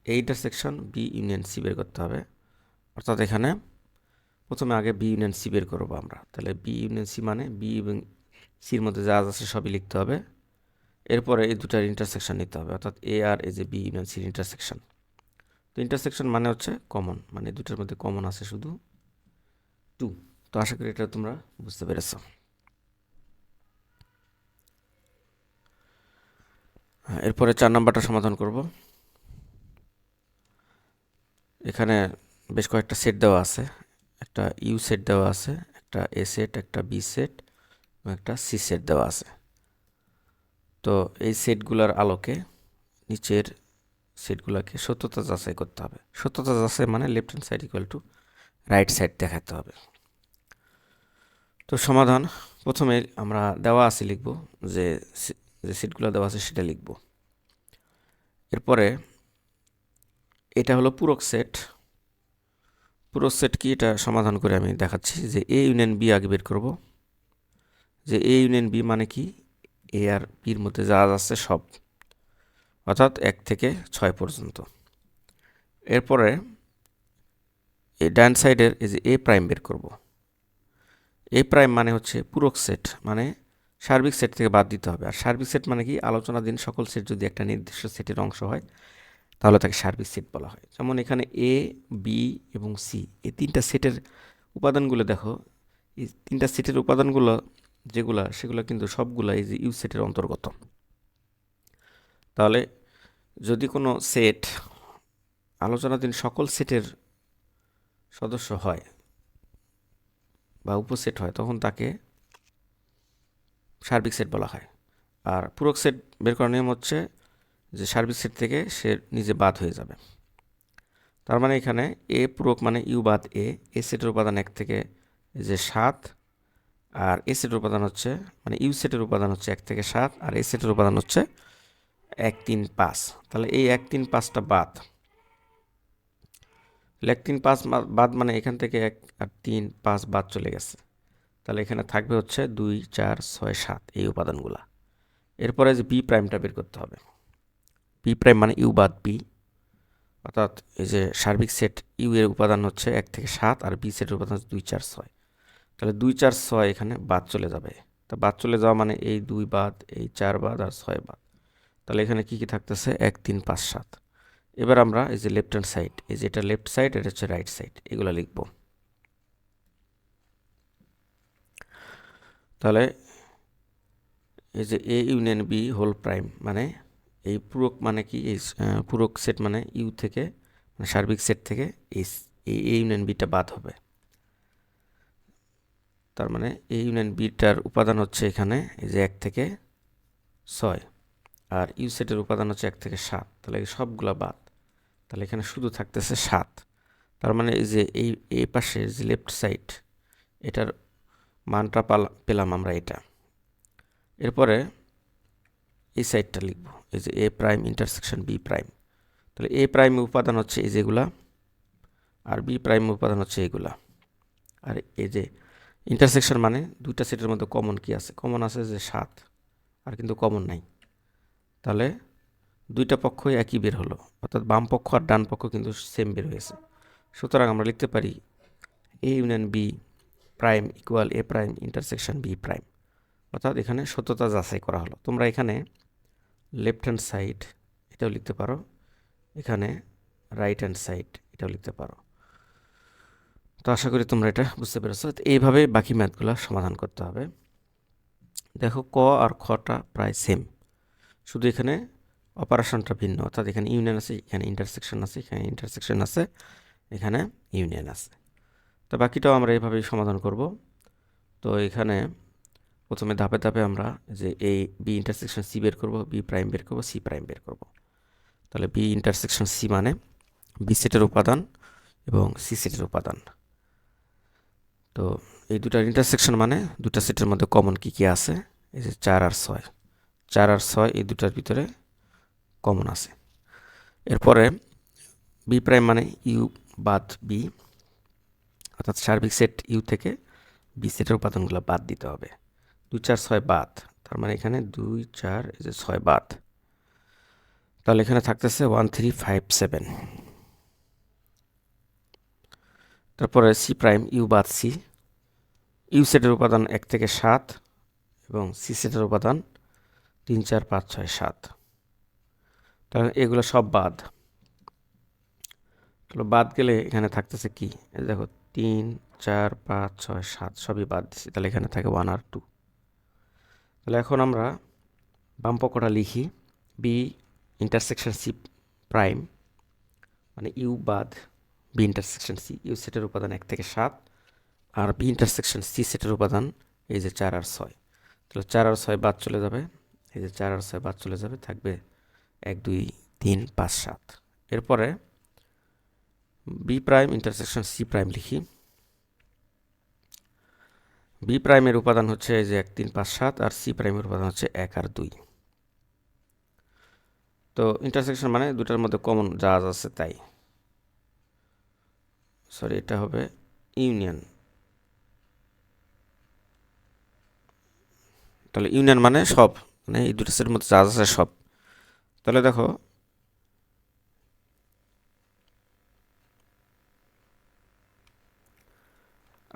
A intersection B union C বের করতে হবে, অর্থাৎ এখানে প্রথমে আগে বি ইউনিয়ন সি বের করবো আমরা। তাহলে বি ইউনিয়ন সি মানে বি এবং সির মধ্যে যা আছে সবই লিখতে হবে। এরপরে এই দুটার ইন্টারসেকশন নিতে হবে, অর্থাৎ এ আর এই যে বি ইউনিয়ন সির ইন্টারসেকশন। তো ইন্টারসেকশন মানে হচ্ছে কমন, মানে দুটার মধ্যে কমন আছে শুধু 2। তো আশা করি এটা তোমরা বুঝতে পেরেছো। এরপরে 4 নাম্বারটা সমাধান করব। এখানে বেশ কয়েকটা সেট দেওয়া আছে, একটা ইউ সেট দেওয়া আছে, একটা এ সেট, একটা বি সেট এবং একটা সি সেট দেওয়া আছে। তো এই সেটগুলোর আলোকে নিচের সেটগুলোকে সত্যতা যাচাই করতে হবে। সত্যতা যাচাই মানে left hand side equal to right side দেখাতে হবে। তো সমাধান প্রথমে আমরা দেওয়া আছে লিখব, যে যে সেটগুলো দেওয়া আছে সেটা লিখব। এরপরে এটা হলো পূরক সেট। পূরক সেট কি এটা সমাধান করে আমি দেখাচ্ছি। যে এ ইউনিয়ন বি আগে বের করব, যে এ ইউনিয়ন বি মানে কি, এ আর বির মধ্যে যা আছে সব, অর্থাৎ 1 থেকে 6 পর্যন্ত। এরপরে এই ডান সাইডের এই যে এ প্রাইম বের করব। এ প্রাইম মানে হচ্ছে পূরক সেট, মানে সার্বিক সেট থেকে বাদ দিতে হবে। আর সার্বিক সেট মানে কি, আলোচনাধীন সকল সেট যদি একটা নির্দিষ্ট সেটের অংশ হয় তাহলে তাকে সার্বিক সেট বলা হয়। যেমন এখানে এ, বি এবং সি, এই 3টা সেটের উপাদানগুলো দেখো, এই 3টা সেটের উপাদানগুলো যেগুলা সেগুলো কিন্তু সবগুলা এই যে ইউ সেটের অন্তর্গত। তাহলে যদি কোনো সেট আলোচনাধীন সকল সেটের সদস্য হয় বা উপসেট হয় তখন তাকে সার্বিক সেট বলা হয়। আর পূরক সেট বের করার নিয়ম হচ্ছে যে সার্বিক সেট থেকে সে নিজে বাদ হয়ে যাবে। তার মানে এখানে এ পূরক মানে ইউ বাদ এ, এ সেটের উপাদান 1 থেকে যে 7, আর এ সেটের উপাদান হচ্ছে মানে ইউ সেটের উপাদান হচ্ছে 1 থেকে 7, আর এ সেটের উপাদান হচ্ছে 1 3 5। তাহলে এই 1 3 5টা বাদ, 1 3 5 বাদ মানে এখান থেকে 1 আর 3 5 বাদ চলে গেছে। তাহলে এখানে থাকবে হচ্ছে 2 4 6 7 এই উপাদানগুলা। এরপরে যে বি প্রাইমটা বের করতে হবে। বি প্রাইম মানে ইউ বাদ বি, অর্থাৎ এই যে সার্বিক সেট ইউ এর উপাদান হচ্ছে 1 থেকে 7, আর বি সেটের উপাদান হচ্ছে 2 4 6। তাহলে 2 4 6 এখানে বাদ চলে যাবে, তা বাদ চলে যাওয়া মানে এই 2 বাদ, এই 4 বাদ আর 6 বাদ। তাহলে এখানে কি কি থাকতেছে? 1 3 5 7। এবার আমরা এই যে লেফট হ্যান্ড সাইড, এই যে এটা লেফট সাইড, এটা হচ্ছে রাইট সাইড, এগুলো লিখব। তাহলে এই যে A union B whole prime মানে এই পূরক মানে কি? এই পূরক সেট মানে ইউ থেকে, মানে সার্বিক সেট থেকে এই এ ইউনিয়ন বিটা বাদ হবে। তার মানে এ ইউনিয়ন বিটার উপাদান হচ্ছে এখানে এই যে 1 থেকে 6, আর ইউ সেটের উপাদান হচ্ছে 1 থেকে 7। তাহলে এই সবগুলা বাদ, তাহলে এখানে শুধু থাকতেছে 7। তার মানে এই যে এই পাশে যে লেফট সাইড, এটার মানটা পেলাম আমরা এটা। এরপরে এই সাইডটা লিখব, এই যে এ প্রাইম ইন্টারসেকশন বি প্রাইম। তাহলে এ প্রাইম উপাদান হচ্ছে এই যেগুলা, আর বি প্রাইম উপাদান হচ্ছে এইগুলা। আর এই যে ইন্টারসেকশন মানে দুইটা সেটের মধ্যে কমন কি আছে? কমন আছে যে 7, আর কিন্তু কমন নাই। তাহলে দুইটা পক্ষই একই বের হলো, অর্থাৎ বাম পক্ষ আর ডান পক্ষ কিন্তু সেম বের হয়েছে। সুতরাং আমরা লিখতে পারি A union B prime equal A prime intersection B prime. অর্থাৎ এখানে সত্যতা যাচাই করা হলো। তোমরা এখানে লেফট হ্যান্ড সাইড এটাও লিখতে পারো, এখানে রাইট হ্যান্ড সাইড এটাও লিখতে পারো। তো আশা করি তোমরা এটা বুঝতে পেরেছো। এইভাবে বাকি ম্যাথগুলো সমাধান করতে হবে। দেখো ক আর খটা প্রায় সেম, শুধু এখানে অপারেশনটা ভিন্ন। অর্থাৎ এখানে ইউনিয়ন আছে, এখানে ইন্টারসেকশন আছে, এখানে ইন্টারসেকশন আছে, এখানে ইউনিয়ন আছে। তো বাকিটাও আমরা এইভাবেই সমাধান করব। তো এখানে প্রথমে ধাপে ধাপে আমরা যে এই বি ইন্টারসেকশন সি বের করব, বি প্রাইম বের করব, সি প্রাইম বের করব। তাহলে বি ইন্টারসেকশন সি মানে বি সেটের উপাদান এবং সি সেটের উপাদান। তো এই দুটার ইন্টারসেকশন মানে দুটা সেটের মধ্যে কমন কি কি আছে? এই যে 4 আর 6, 4 আর 6 এই দুটার ভিতরে কমন আছে। এরপরে বি প্রাইম মানে ইউ বাদ বি, অর্থাৎ সার্বিক সেট ইউ থেকে বি সেটের উপাদানগুলো বাদ দিতে হবে। 2 4 6 বাদ, তার মানে এখানে 2 4 এই যে 6 বাদ। তাহলে এখানে থাকতেছে 1 3 5 7। তারপরে সি প্রাইম ইউ বাদ সি, ইউ সেটের উপাদান 1 থেকে 7 এবং সি সেটের উপাদান 3 4 5 6 7। তাহলে এগুলো সব বাদ। তাহলে বাদ গেলে এখানে থাকতেছে কি? এই দেখো 3 4 5 6 7 সবই বাদ দিচ্ছি, তাহলে এখানে থাকে 1 আর 2। তাহলে এখন আমরা বাম পক্ষটা লিখি, বি ইন্টারসেকশন সি প্রাইম মানে ইউ বাদ বি ইন্টারসেকশন সি, ইউ সেটের উপাদান 1 থেকে 7, আর বি ইন্টারসেকশন সি সেটের উপাদান এই যে 4 আর 6। তাহলে 4 আর 6 বাদ চলে যাবে, এই যে 4 আর 6 বাদ চলে যাবে, থাকবে 1 2 3 5 7। এরপরে B prime intersection C prime লিখি, বি প্রাইমের উপাদান হচ্ছে এই যে 1 3 5 7, আর সি প্রাইমের উপাদান হচ্ছে 1 আর 2। তো ইন্টারসেকশন মানে দুটার মধ্যে কমন যা আছে তাই, সরি এটা হবে ইউনিয়ন। তাহলে ইউনিয়ন মানে সব, মানে এই দুটো সেটের মধ্যে যা আছে সব। তাহলে দেখো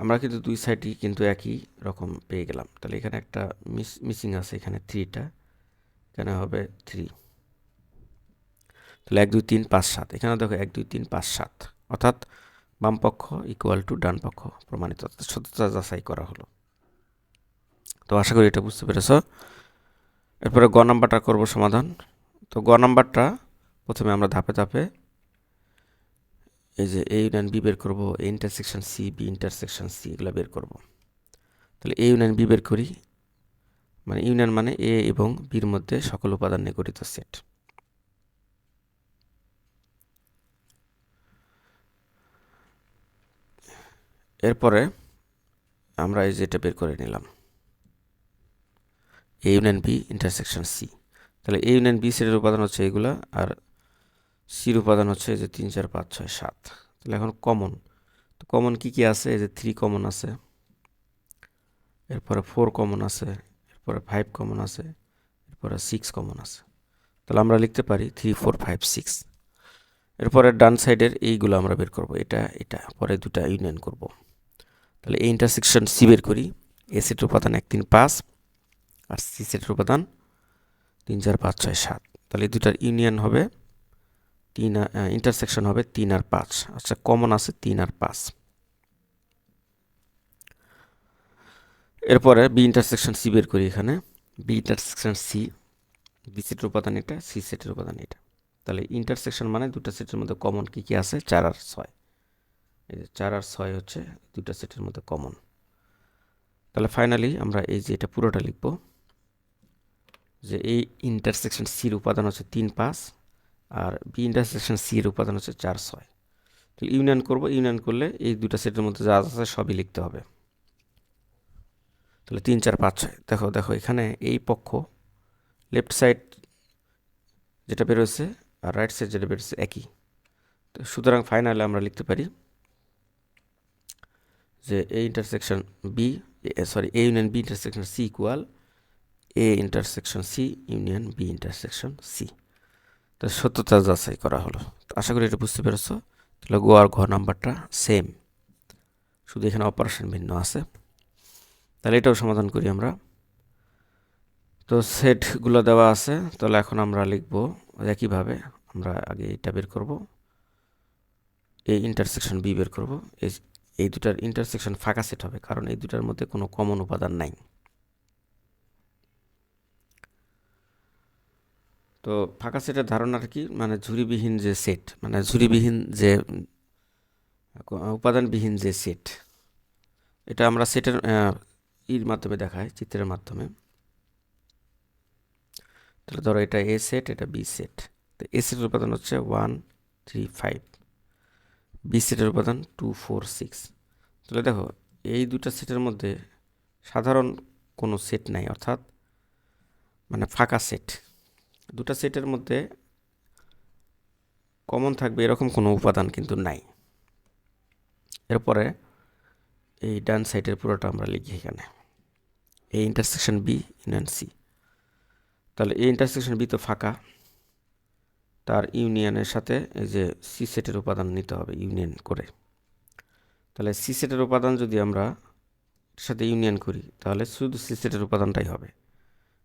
আমরা কিন্তু দুই সাইডই কিন্তু একই রকম পেয়ে গেলাম। তাহলে এখানে একটা মিসিং আছে, এখানে 3টা, এখানে হবে 3। তাহলে 1 2 3 5 7, এখানে দেখো 1 2 3 5 7, অর্থাৎ বাম পক্ষ ইকুয়াল টু ডান পক্ষ প্রমাণিত, অর্থাৎ সত্যতা যাচাই করা হলো। তো আশা করি এটা বুঝতে পেরেছ। এরপরে গ নাম্বারটা করব সমাধান। তো গ নাম্বারটা প্রথমে আমরা ধাপে ধাপে এই যে এ ইউনিয়ন বি বের করবো, A intersection C, B intersection C, এগুলো বের করব। তাহলে এ ইউনিয়ন বি বের করি, মানে ইউনিয়ন মানে এ এবং বির মধ্যে সকল উপাদান নিয়ে গঠিত সেট। এরপরে আমরা এই যেটা বের করে নিলাম A union B intersection C. তাহলে এ ইউনিয়ন বি সেটের উপাদান হচ্ছে এগুলা, আর সির উপাদান হচ্ছে যে 3 4 5 6 7। তাহলে এখন কমন, তো কমন কি কি আছে? এই যে 3 কমন আছে, এরপরে 4 কমন আছে, এরপরে 5 কমন আছে, এরপরে 6 কমন আছে। তাহলে আমরা লিখতে পারি 3 4 5 6। এরপরে ডান সাইডের এইগুলো আমরা বের করব, এটা এটা, পরে দুটা ইউনিয়ন করব। তাহলে এই ইন্টারসেকশন সি বের করি, এ সেটের উপাদান 1 3 5, আর সি সেটের উপাদান 3 4 5 6 7। তাহলে এই দুটার ইউনিয়ন হবে 3, ইন্টারসেকশন হবে 3 আর 5। আচ্ছা, কমন আছে 3 আর 5। এরপরে বি ইন্টারসেকশন সি বের করি। এখানে বি ইন্টারসেকশন সি, বি সেটের উপাদান এটা, সি সেটের উপাদান এটা। তাহলে ইন্টারসেকশন মানে দুটা সেটের মধ্যে কমন কি কি আছে, 4 আর 6। এই যে 4 আর 6 হচ্ছে দুটা সেটের মধ্যে কমন। তাহলে ফাইনালি আমরা এই যে এটা পুরোটা লিখব যে এই ইন্টারসেকশন সির উপাদান হচ্ছে 3 5, আর বি ইন্টারসেকশন সি এর উপাদান হচ্ছে 4 6। তাহলে ইউনিয়ন করব, ইউনিয়ন করলে এই দুটা সেটের মধ্যে যা আছে সবই লিখতে হবে। তাহলে 3 4 5 6। দেখো দেখো এখানে এই পক্ষ লেফট সাইড যেটা বেরোচ্ছে আর রাইট সাইড যেটা বেরোচ্ছে একই। তো সুতরাং ফাইনালি আমরা লিখতে পারি যে A intersection B, sorry, A union B intersection C equal A intersection C union B intersection C. তো সত্যতা যাচাই করা হলো। তো আশা করি এটা বুঝতে পেরেছ। তাহলে গো আর ঘ নাম্বারটা সেম, শুধু এখানে অপারেশন ভিন্ন আছে। তাহলে এটাও সমাধান করি আমরা। তো সেটগুলো দেওয়া আছে, তাহলে এখন আমরা লিখব একইভাবে। আমরা আগে এটা বের করব, এই ইন্টারসেকশন বি বের করব। এই দুটার ইন্টারসেকশন ফাঁকা সেট হবে, কারণ এই দুটার মধ্যে কোনো কমন উপাদান নাই। তো ফাঁকা সেটের ধারণাটা কি, মানে ঝুড়িবিহীন যে সেট, মানে ঝুড়িবিহীন যে উপাদানবিহীন যে সেট, এটা আমরা সেটের ইর মাধ্যমে দেখাই, চিত্রের মাধ্যমে। তাহলে ধরো এটা এ সেট, এটা বি সেট। তো এ সেটের উপাদান হচ্ছে 1 3 5, বি সেটের উপাদান 2 4 6। তাহলে দেখো এই দুটা সেটের মধ্যে সাধারণ কোনো সেট নাই, অর্থাৎ মানে ফাঁকা সেট। দুটা সেটের মধ্যে কমন থাকবে এরকম কোনো উপাদান কিন্তু নাই। এরপরে এই ডান সাইডের পুরোটা আমরা লিখি এখানে, এই ইন্টারসেকশন বি ইউনিয়ন সি। তাহলে এই ইন্টারসেকশন বি তো ফাঁকা, তার ইউনিয়নের সাথে এই যে সি সেটের উপাদান নিতে হবে ইউনিয়ন করে। তাহলে সি সেটের উপাদান যদি আমরা এর সাথে ইউনিয়ন করি, তাহলে শুধু সি সেটের উপাদানটাই হবে।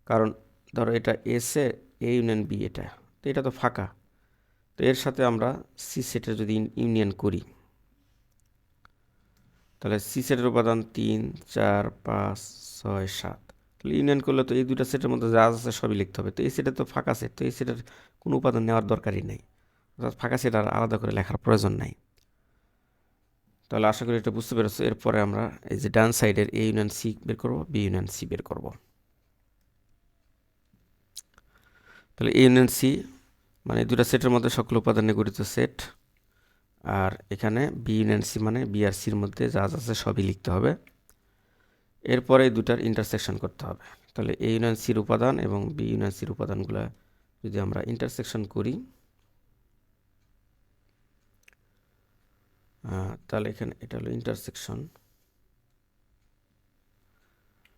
কারণ ধরো এটা এসে এ ইউনিয়ন বি, তো এটা তো ফাঁকা। তো এর সাথে আমরা সি সেটের যদি ইউনিয়ন করি, তাহলে সি সেটের উপাদান 3 4 5 6 7। তাহলে ইউনিয়ন করলে তো এই দুটা সেটের মধ্যে যা আছে সবই লিখতে হবে। তো এই সেটে তো ফাঁকা সেট, তো এই সেটের কোনো উপাদান নেওয়ার দরকারই নেই, অর্থাৎ ফাঁকা সেট আর আলাদা করে লেখার প্রয়োজন নাই। তাহলে আশা করি এটা বুঝতে পেরেছো। এরপরে আমরা এই যে ডান সাইডের এ ইউনিয়ন সি বের করব, বি ইউনিয়ন সি বের করব। তাহলে এ ইউনিয়ন সি মানে দুটা সেটের মধ্যে সকল উপাদান নিয়ে গঠিত সেট, আর এখানে বি ইউনিয়ন সি মানে বি আর সির মধ্যে যা আছে সবই লিখতে হবে। এরপরে এই দুটার ইন্টারসেকশন করতে হবে। তাহলে এ ইউনিয়ন সির উপাদান এবং বি ইউনিয়ন সির উপাদানগুলো যদি আমরা ইন্টারসেকশন করি, তাহলে এখানে এটা হলো ইন্টারসেকশন।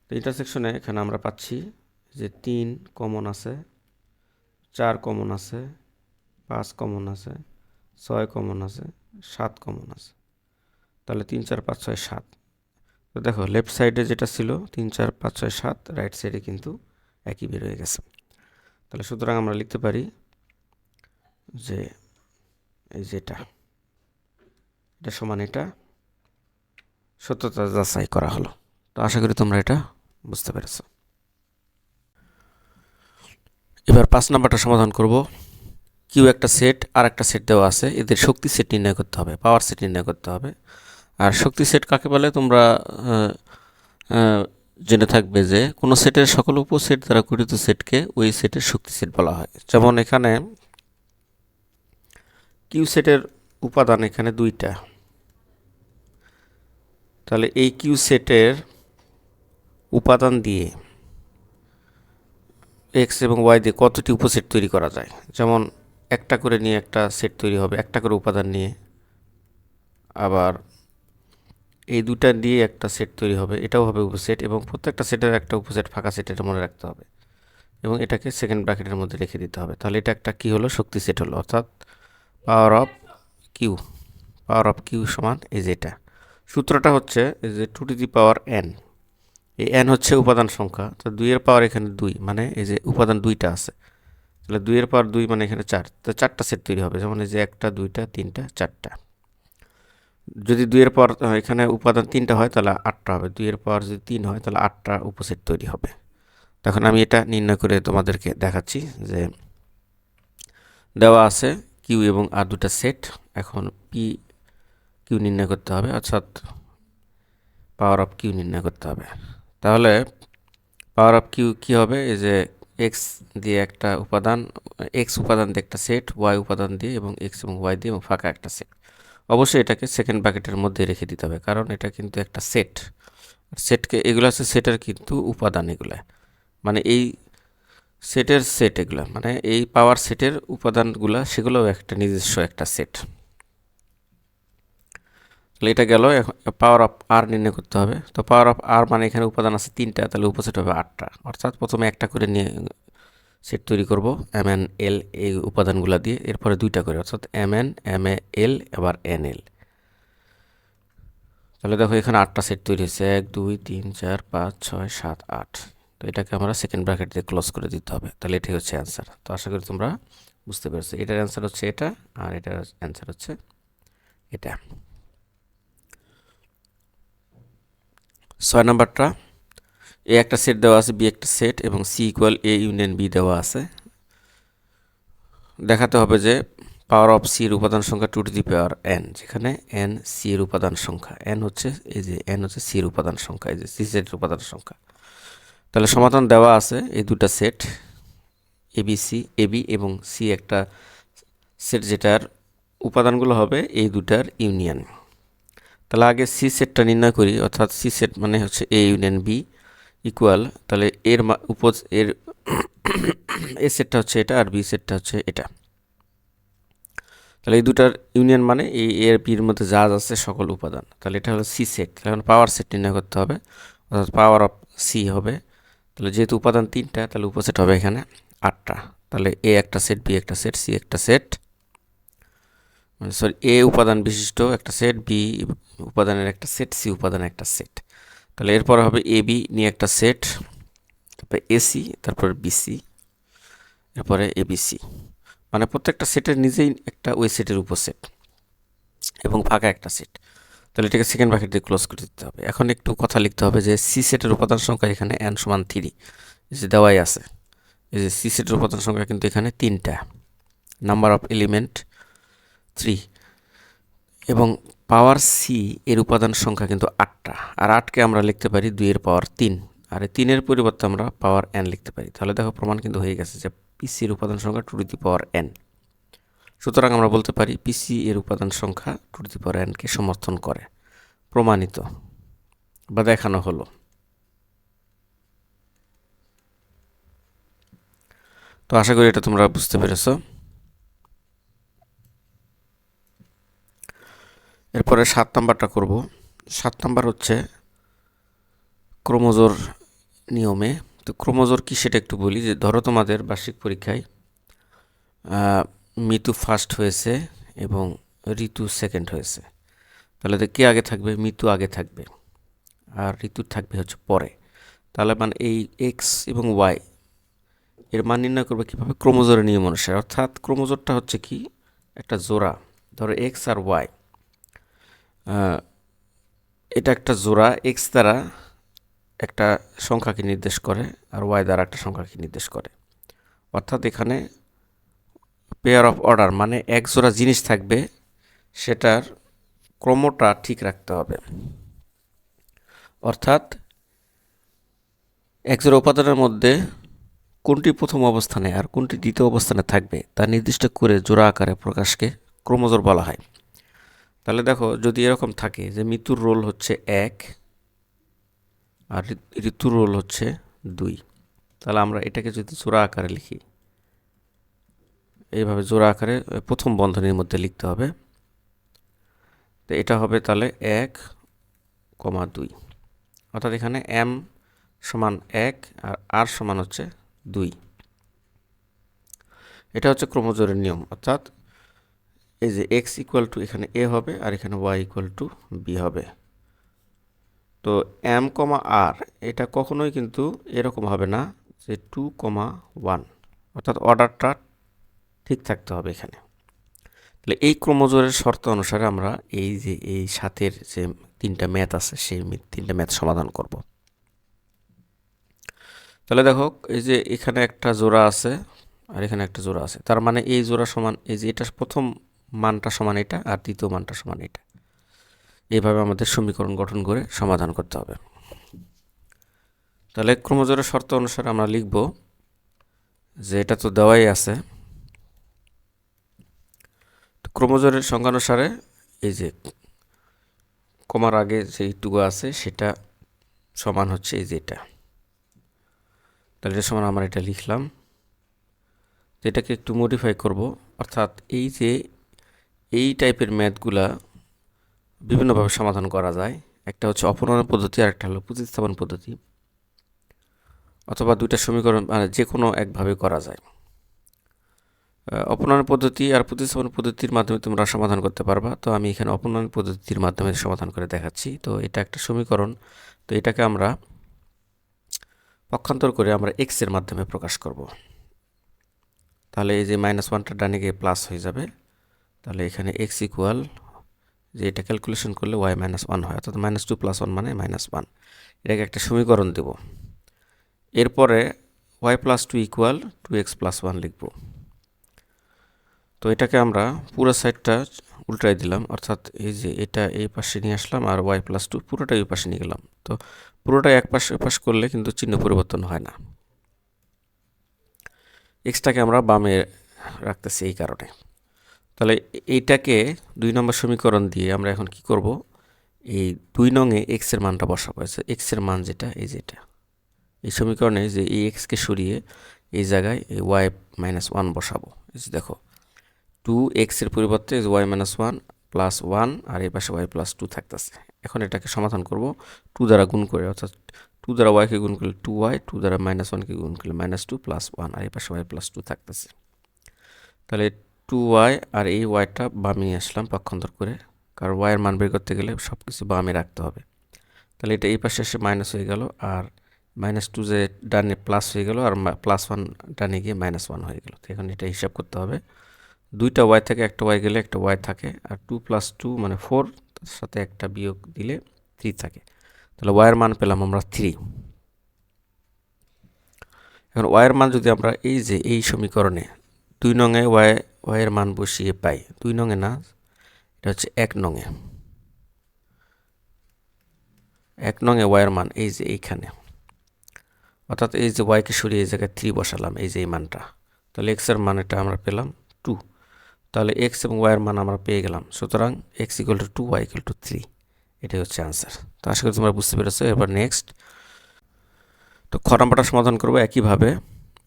তো ইন্টারসেকশনে এখানে আমরা পাচ্ছি যে 3 কমন আছে, 4 কমন আছে, 5 কমন আছে, 6 কমন আছে, 7 কমন আছে। তাহলে 3 4 5 6 7। তো দেখো লেফট সাইডে যেটা ছিল 3 4 5 6 7, রাইট সাইডে কিন্তু একই বের হয়ে গেছে। তাহলে সুতরাং আমরা লিখতে পারি যে এই যেটা এটা সমান এটা, সত্যতা যাচাই করা হলো। তো আশা করি তোমরা এটা বুঝতে পেরেছ। এবার 5 নাম্বারটা সমাধান করব। কিউ একটা সেট আর একটা সেট দেওয়া আছে, এদের শক্তি সেট নির্ণয় করতে হবে, পাওয়ার সেট নির্ণয় করতে হবে। আর শক্তি সেট কাকে বলে তোমরা জেনে থাকবে যে কোনো সেটের সকল উপসেট দ্বারা গঠিত সেটকে ওই সেটের শক্তি সেট বলা হয়। যেমন এখানে কিউ সেটের উপাদান এখানে 2টা। তাহলে এই কিউ সেটের উপাদান দিয়ে এক্স এবং ওয়াই দিয়ে কতটি উপসেট তৈরি করা যায়। যেমন একটা করে নিয়ে একটা সেট তৈরি হবে, একটা করে উপাদান নিয়ে। আবার এই দুটা দিয়ে একটা সেট তৈরি হবে, এটাও হবে উপসেট, এবং প্রত্যেকটা সেটের একটা উপসেট ফাঁকা সেট, এটা মনে রাখতে হবে। এবং এটাকে সেকেন্ড ব্র্যাকেটের মধ্যে রেখে দিতে হবে। তাহলে এটা একটা কি হলো, শক্তি সেট হলো, অর্থাৎ power of Q. Power of Q সমান এই যে এটা। সূত্রটা হচ্ছে এই যে 2 টু দি পাওয়ার n, এই n হচ্ছে উপাদান সংখ্যা, তো 2 এর পাওয়ার এখানে 2, মানে এই যে উপাদান 2টা আছে, তাহলে 2 এর পাওয়ার 2 মানে এখানে 4, তো 4টা সেট তৈরি হবে, যেমন এই যে 1টা 2টা 3টা 4টা। যদি 2 এর পাওয়ার এখানে উপাদান 3টা হয় তাহলে 8টা হবে, 2 এর পাওয়ার যদি 3 হয় তাহলে 8টা উপসেট তৈরি হবে। তখন আমি এটা নির্ণয় করে তোমাদেরকে দেখাচ্ছি যে দেওয়া আছে কিউ এবং আর দুটা সেট, এখন পি কিউ নির্ণয় করতে হবে, অর্থাৎ পাওয়ার অফ কিউ নির্ণয় করতে হবে। তাহলে পাওয়ার অফ কিউ কী হবে, এই যে এক্স দিয়ে একটা উপাদান, এক্স উপাদান দিয়ে একটা সেট, ওয়াই উপাদান দিয়ে এবং এক্স এবং ওয়াই দিয়ে এবং ফাঁকা একটা সেট। অবশ্যই এটাকে সেকেন্ড ব্র্যাকেটের মধ্যে রেখে দিতে হবে, কারণ এটা কিন্তু একটা সেট। সেটকে এগুলো আছে সেটের কিন্তু উপাদান, এগুলো মানে এই সেটের সেট, এগুলো মানে এই পাওয়ার সেটের উপাদানগুলো, সেগুলোও একটা নিজস্ব একটা সেট। তাহলে এটা গেল, পাওয়ার অফ আর নির্ণয় করতে হবে। তো পাওয়ার অফ আর মানে এখানে উপাদান আছে 3টা, তাহলে উপসেট হবে 8টা, অর্থাৎ প্রথমে একটা করে নিয়ে সেট তৈরি করব এম এন এল এই উপাদানগুলো দিয়ে, এরপরে 2টা করে, অর্থাৎ এম এন এম এ এল আবার এন এল। তাহলে দেখো এখানে 8টা সেট তৈরি হয়েছে, 1 2 3 4 5 6 7 8। তো এটাকে আমরা সেকেন্ড ব্র্যাকেট দিয়ে ক্লোজ করে দিতে হবে, তাহলে এটাই হচ্ছে অ্যান্সার। তো আশা করি তোমরা বুঝতে পেরেছো, এটার অ্যান্সার হচ্ছে এটা, আর এটার অ্যান্সার হচ্ছে এটা। 6 নাম্বারটা, এ একটা সেট দেওয়া আছে, বি একটা সেট এবং C equal A union B দেওয়া আছে। দেখাতে হবে যে পাওয়ার অফ সি এর উপাদান সংখ্যা 2 টু দি পাওয়ার n, যেখানে n সি এর উপাদান সংখ্যা, n হচ্ছে এই যে n হচ্ছে সি এর উপাদান সংখ্যা, এই যে সি সেটের উপাদান সংখ্যা। তাহলে সমাধান দেওয়া আছে এই দুটা সেট এবিসি, এবি এবং সি একটা সেট, যেটার উপাদানগুলো হবে এই দুটার ইউনিয়ন। তাহলে আগে সি সেটটা নির্ণয় করি, অর্থাৎ সি সেট মানে হচ্ছে এ ইউনিয়ন বি ইকুয়াল, তাহলে এর এর এ সেটটা হচ্ছে এটা আর বি সেটটা হচ্ছে এটা। তাহলে এই দুটার ইউনিয়ন মানে এই এর বির মধ্যে যা আছে সকল উপাদান, তাহলে এটা হলো সি সেট। এখন পাওয়ার সেট নির্ণয় করতে হবে, অর্থাৎ পাওয়ার অফ সি হবে, তাহলে যেহেতু উপাদান 3টা তাহলে উপসেট হবে এখানে 8টা। তাহলে এ একটা সেট, বি একটা সেট, সি একটা সেট, মানে সরি এ উপাদান বিশিষ্ট একটা সেট, বি উপাদানের একটা সেট, সি উপাদানের একটা সেট। তাহলে এরপরে হবে এ বি নিয়ে একটা সেট, তারপরে এসি, তারপরে বিসি, এরপরে এবিসি, মানে প্রত্যেকটা সেটের নিজেই একটা ওই সেটের উপসেট এবং ফাঁকা একটা সেট। তাহলে এটাকে সেকেন্ড ব্র্যাকেট দিয়ে ক্লোজ করে দিতে হবে। এখন একটু কথা লিখতে হবে যে সি সেটের উপাদান সংখ্যা এখানে n সমান 3, এই যে দেওয়াই আছে, এই যে সি সেটের উপাদান সংখ্যা কিন্তু এখানে 3টা, নাম্বার অফ এলিমেন্ট 3, এবং পাওয়ার সি এর উপাদান সংখ্যা কিন্তু 8টা, আর 8কে আমরা লিখতে পারি 2 এর পাওয়ার 3, আর এই 3 এর পরিবর্তে আমরা পাওয়ার n লিখতে পারি। তাহলে দেখো প্রমাণ কিন্তু হয়ে গেছে যে পিসি এর উপাদান সংখ্যা 2 টু দি পাওয়ার n। সুতরাং আমরা বলতে পারি পিসি এর উপাদান সংখ্যা 2 টু দি পাওয়ার n কে সমর্থন করে, প্রমাণিত বা দেখানো হলো। তো আশা করি এটা তোমরা বুঝতে পেরেছো। এরপরে 7 নাম্বারটা করব। 7 নাম্বার হচ্ছে ক্রোমোজোর নিয়মে। তো ক্রোমোজোর কি সেটা একটু বলি, যে ধরো তোমাদের বার্ষিক পরীক্ষায় মিতু ফার্স্ট হয়েছে এবং ঋতু সেকেন্ড হয়েছে, তাহলে কে আগে থাকবে? মিতু আগে থাকবে আর ঋতু থাকবে হচ্ছে পরে। তাহলে মানে এই এক্স এবং ওয়াই এর মান নির্ণয় করবে কীভাবে? ক্রোমোজোরের নিয়ম অনুসারে, অর্থাৎ ক্রোমোজোরটা হচ্ছে কি একটা জোড়া, ধরো এক্স আর ওয়াই, এটা একটা জোড়া, এক্স দ্বারা একটা সংখ্যাকে নির্দেশ করে আর ওয়াই দ্বারা একটা সংখ্যাকে নির্দেশ করে। অর্থাৎ এখানে পেয়ার অফ অর্ডার মানে এক জোড়া জিনিস থাকবে, সেটার ক্রমটা ঠিক রাখতে হবে। অর্থাৎ এক জোড়া উপাদানের মধ্যে কোনটি প্রথম অবস্থানে আর কোনটি দ্বিতীয় অবস্থানে থাকবে তা নির্দিষ্ট করে জোড়া আকারে প্রকাশকে ক্রোমোজোর বলা হয়। তাহলে দেখো যদি এরকম থাকে যে মিতুর রোল হচ্ছে 1 আর ঋতুর রোল হচ্ছে 2, তাহলে আমরা এটাকে যদি জোড়া আকারে লিখি, এইভাবে জোড়া আকারে প্রথম বন্ধনীর মধ্যে লিখতে হবে। তো এটা হবে তাহলে 1, 2, অর্থাৎ এখানে m সমান 1 আর r সমান হচ্ছে 2। এটা হচ্ছে ক্রোমোজোরের নিয়ম, অর্থাৎ এই যে x ইকুয়াল টু এখানে a হবে আর এখানে y ইকুয়াল টু b হবে। তো এম কমা আর এটা কখনোই কিন্তু এরকম হবে না যে 2,1, অর্থাৎ অর্ডারটা ঠিক থাকতে হবে এখানে। তাহলে এই ক্রমজোড়ের শর্ত অনুসারে আমরা এই যে এই সাতের যে তিনটা ম্যাথ আছে সেই তিনটা ম্যাথ সমাধান করব। তাহলে দেখো এই যে এখানে একটা জোড়া আছে আর এখানে একটা জোড়া আছে, তার মানে এই জোড়া সমান, এই যে এটা প্রথম মানটা সমান এটা আর দ্বিতীয় মানটা সমান এটা। এইভাবে আমাদের সমীকরণ গঠন করে সমাধান করতে হবে। তাহলে ক্রমজোড়ের শর্ত অনুসারে আমরা লিখব যে এটা তো দেওয়াই আছে, ক্রমজোড়ের সংখ্যানুসারে এই যে কমার আগে যে এইটুকু আছে সেটা সমান হচ্ছে এই যে এটা। তাহলে এটা সমান আমরা এটা লিখলাম। এটাকে একটু মডিফাই করব, অর্থাৎ এই যে এই টাইপের ম্যাথগুলা বিভিন্নভাবে সমাধান করা যায়। একটা হচ্ছে অপনয়ন পদ্ধতি আর একটা হলো প্রতিস্থাপন পদ্ধতি, অথবা দুইটা সমীকরণ মানে যে কোনো একভাবে করা যায়। অপনয়ন পদ্ধতি আর প্রতিস্থাপন পদ্ধতির মাধ্যমে তোমরা সমাধান করতে পারবা। তো আমি এখানে অপনয়ন পদ্ধতির মাধ্যমে সমাধান করে দেখাচ্ছি। তো এটা একটা সমীকরণ, তো এটাকে আমরা পক্ষান্তর করে আমরা এক্স এর মাধ্যমে প্রকাশ করব। তাহলে এই যে -1টা ডানে গিয়ে প্লাস হয়ে যাবে। তাহলে এখানে এক্স ইকুয়াল, যে এটা ক্যালকুলেশন করলে y -1 হয়, অর্থাৎ -2 + 1 মানে -1। এটাকে একটা সমীকরণ দেব। এরপরে y + 2 = 2x + 1 লিখব। তো এটাকে আমরা পুরো সাইডটা উল্টাই দিলাম, অর্থাৎ এই যে এটা এই পাশে নিয়ে আসলাম আর y + 2 পুরোটাই ওই পাশে নিয়ে গেলাম। তো পুরোটাই এক পাশে ওপাশ করলে কিন্তু চিহ্ন পরিবর্তন হয় না। এক্সটাকে আমরা বামে রাখতেছি এই কারণে। তাহলে এইটাকে 2 নম্বর সমীকরণ দিয়ে আমরা এখন কি করব, এই 2 নংয়ে x এর মানটা বসাবো। x এর মান যেটা এই যেটা, এই সমীকরণে যে এই x কে সরিয়ে এই জায়গায় এই y -1 বসাবো। এই যে দেখো 2x এর পরিবর্তে y -1 + 1 আর এই পাশে y + 2 থাকতেছে। এখন এটাকে সমাধান করব 2 দ্বারা গুণ করে, অর্থাৎ 2 দ্বারা y কে গুণ করলে 2y, 2 দ্বারা -1 কে গুণ করলে -2 + 1 আর এই পাশে y + 2 থাকতেছে। তাহলে 2y আর এই yটা বামে নিয়ে আসলাম পক্ষান্তর করে, কারণ y এর মান বের করতে গেলে সব কিছু বামে রাখতে হবে। তাহলে এটা এই পাশে এসে মাইনাস হয়ে গেল, আর -2 যে ডানে প্লাস হয়ে গেল, আর +1 ডানে গিয়ে -1 হয়ে গেল। তো এখন এটা হিসাব করতে হবে। দুইটা y থেকে একটা y গেলে একটা y থাকে, আর 2 + 2 মানে 4, তার সাথে একটা বিয়োগ দিলে 3 থাকে। তাহলে y এর মান পেলাম আমরা 3। এখন y এর মান যদি আমরা এই যে এই সমীকরণে 2 নংয়ে y এর মান বসিয়ে পাই, 2 নংয়ে না, এটা হচ্ছে 1 নংয়ে। 1 নংয়ে y এর মান এই যে এইখানে, অর্থাৎ এই যে y কে সরিয়ে এই জায়গায় 3 বসালাম, এই যে এই মানটা। তাহলে x এর মান এটা আমরা পেলাম 2। তাহলে x এবং y এর মান আমরা পেয়ে গেলাম। সুতরাং x = 2, y = 3। এটাই হচ্ছে আনসার। তো আশা করি তোমরা বুঝতে পেরেছো। এবার নেক্সট, তো খ নাম্বারটা সমাধান করবো একইভাবে,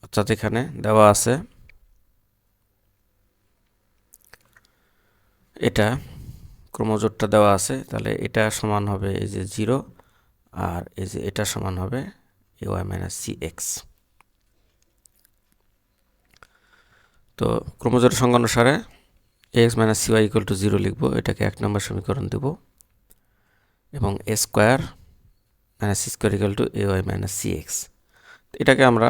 অর্থাৎ এখানে দেওয়া আছে এটা ক্রমজোড়টা দেওয়া আছে। তাহলে এটা সমান হবে এই যে 0, আর এই যে এটা সমান হবে ay - cx। তো ক্রমজোড়ের সংজ্ঞা অনুসারে ax - cy = 0 লিখব। এটাকে 1 নম্বর সমীকরণ দেব, এবং a² - c² = ay - cx। এটাকে আমরা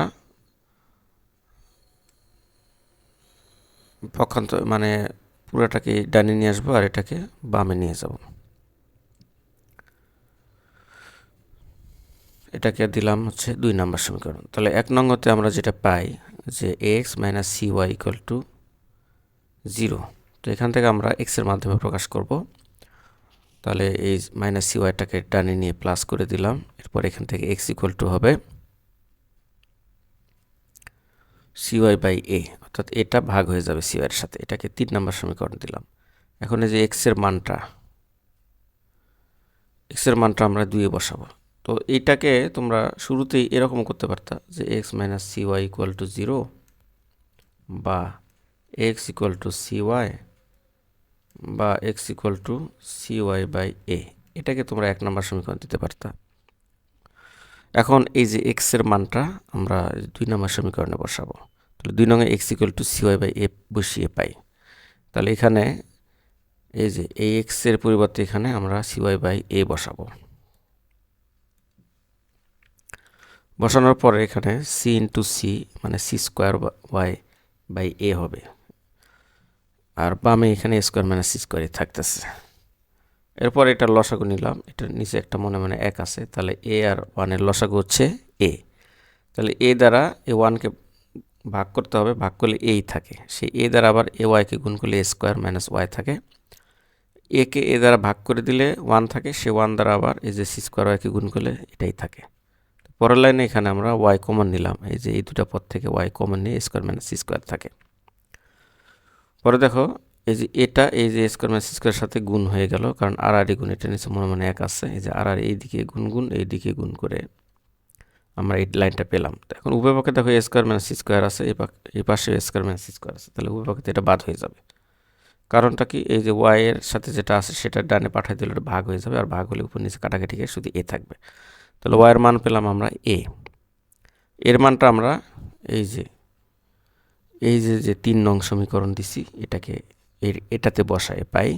পক্ষান্তর মানে পুরোটাকে ডানে নিয়ে আসবো আর এটাকে বামে নিয়ে যাব। এটাকে দিলাম হচ্ছে 2 নম্বর সমীকরণ। তাহলে 1 নং হতে আমরা যেটা পাই যে ax - cy = 0। তো এখান থেকে আমরা x এর মাধ্যমে প্রকাশ করব। তাহলে এই -cyটাকে ডানে নিয়ে প্লাস করে দিলাম। এরপর এখান থেকে x = হবে cy/a, অর্থাৎ এটা ভাগ হয়ে যাবে cy এর সাথে। এটাকে 3 নম্বর সমীকরণ দিলাম। এখন এই যে x এর মানটা আমরা 2 এ বসাবো। তো এইটাকে তোমরা শুরুতেই এরকম করতে পারতা যে x - cy = 0 বা x = cy বা x = cy/a। এটাকে তোমরা 1 নম্বর সমীকরণ দিতে পারতা। এখন এই যে x এর মানটা আমরা 2 নম্বর সমীকরণে বসাবো। তাহলে 2 নং এ x = cy/a বসিয়ে পাই। তাহলে এখানে এই যে এই x এর পরিবর্তে এখানে আমরা cy/a বসাবো। বসানোর পরে এখানে সি ইন্টু সি মানে সি স্কোয়ার ওয়াই বাই এ হবে, আর বামে এখানে স্কোয়ার মাইনাস সি স্কোয়ারই থাকতেছে। এরপর এটা লসাগু নিলাম, এটার নিচে একটা মনে মনে এক আছে, তাহলে এ আর ওয়ানের লসাগু হচ্ছে এ। তাহলে এ দ্বারা এ ওয়ানকে ভাগ করতে হবে, ভাগ করলে এই থাকে, সেই এ দ্বারা আবার এ ওয়াইকে গুণ করলে এ স্কোয়ার মাইনাস ওয়াই থাকে। একে এ দ্বারা ভাগ করে দিলে ওয়ান থাকে, সে ওয়ান দ্বারা আবার এই যে সি স্কোয়ার ওয়াইকে গুণ করলে এটাই থাকে। পরের লাইনে এখানে আমরা ওয়াই কমন নিলাম, এই যে এই দুটা পদ থেকে ওয়াই কমন নিয়ে স্কোয়ার মাইনাস সি স্কোয়ার থাকে। পরে দেখো এই যে এটা এই যে স্কোয়ার মাইনাস সি স্কোয়ারের সাথে গুণ হয়ে গেল, কারণ আর আর গুণ, এটা নিচে মনে মনে এক আছে, এই যে আর আর এইদিকে গুণ এইদিকে গুণ করে আমরা এই লাইনটা পেলাম। তো এখন উভয় পক্ষে দেখো স্কোয়ার মাইনাস সি স্কোয়ার আছে, এই পাশে স্কোয়ার মাইনাস সি স্কোয়ার আছে, তাহলে উভয় পক্ষে এটা বাদ হয়ে যাবে। কারণটা কি, এই যে ওয়াই এর সাথে যেটা আছে সেটা ডানে পাঠিয়ে দিলে এটা ভাগ হয়ে যাবে, আর ভাগ হলে উপর নিচে কাটাকাটি গিয়ে শুধু এ থাকবে। তাহলে ওয়াই এর মান পেলাম আমরা এ। এর মানটা আমরা এই যে যে 3 নং সমীকরণ দিছি এটাকে এটাতে বসায় পাই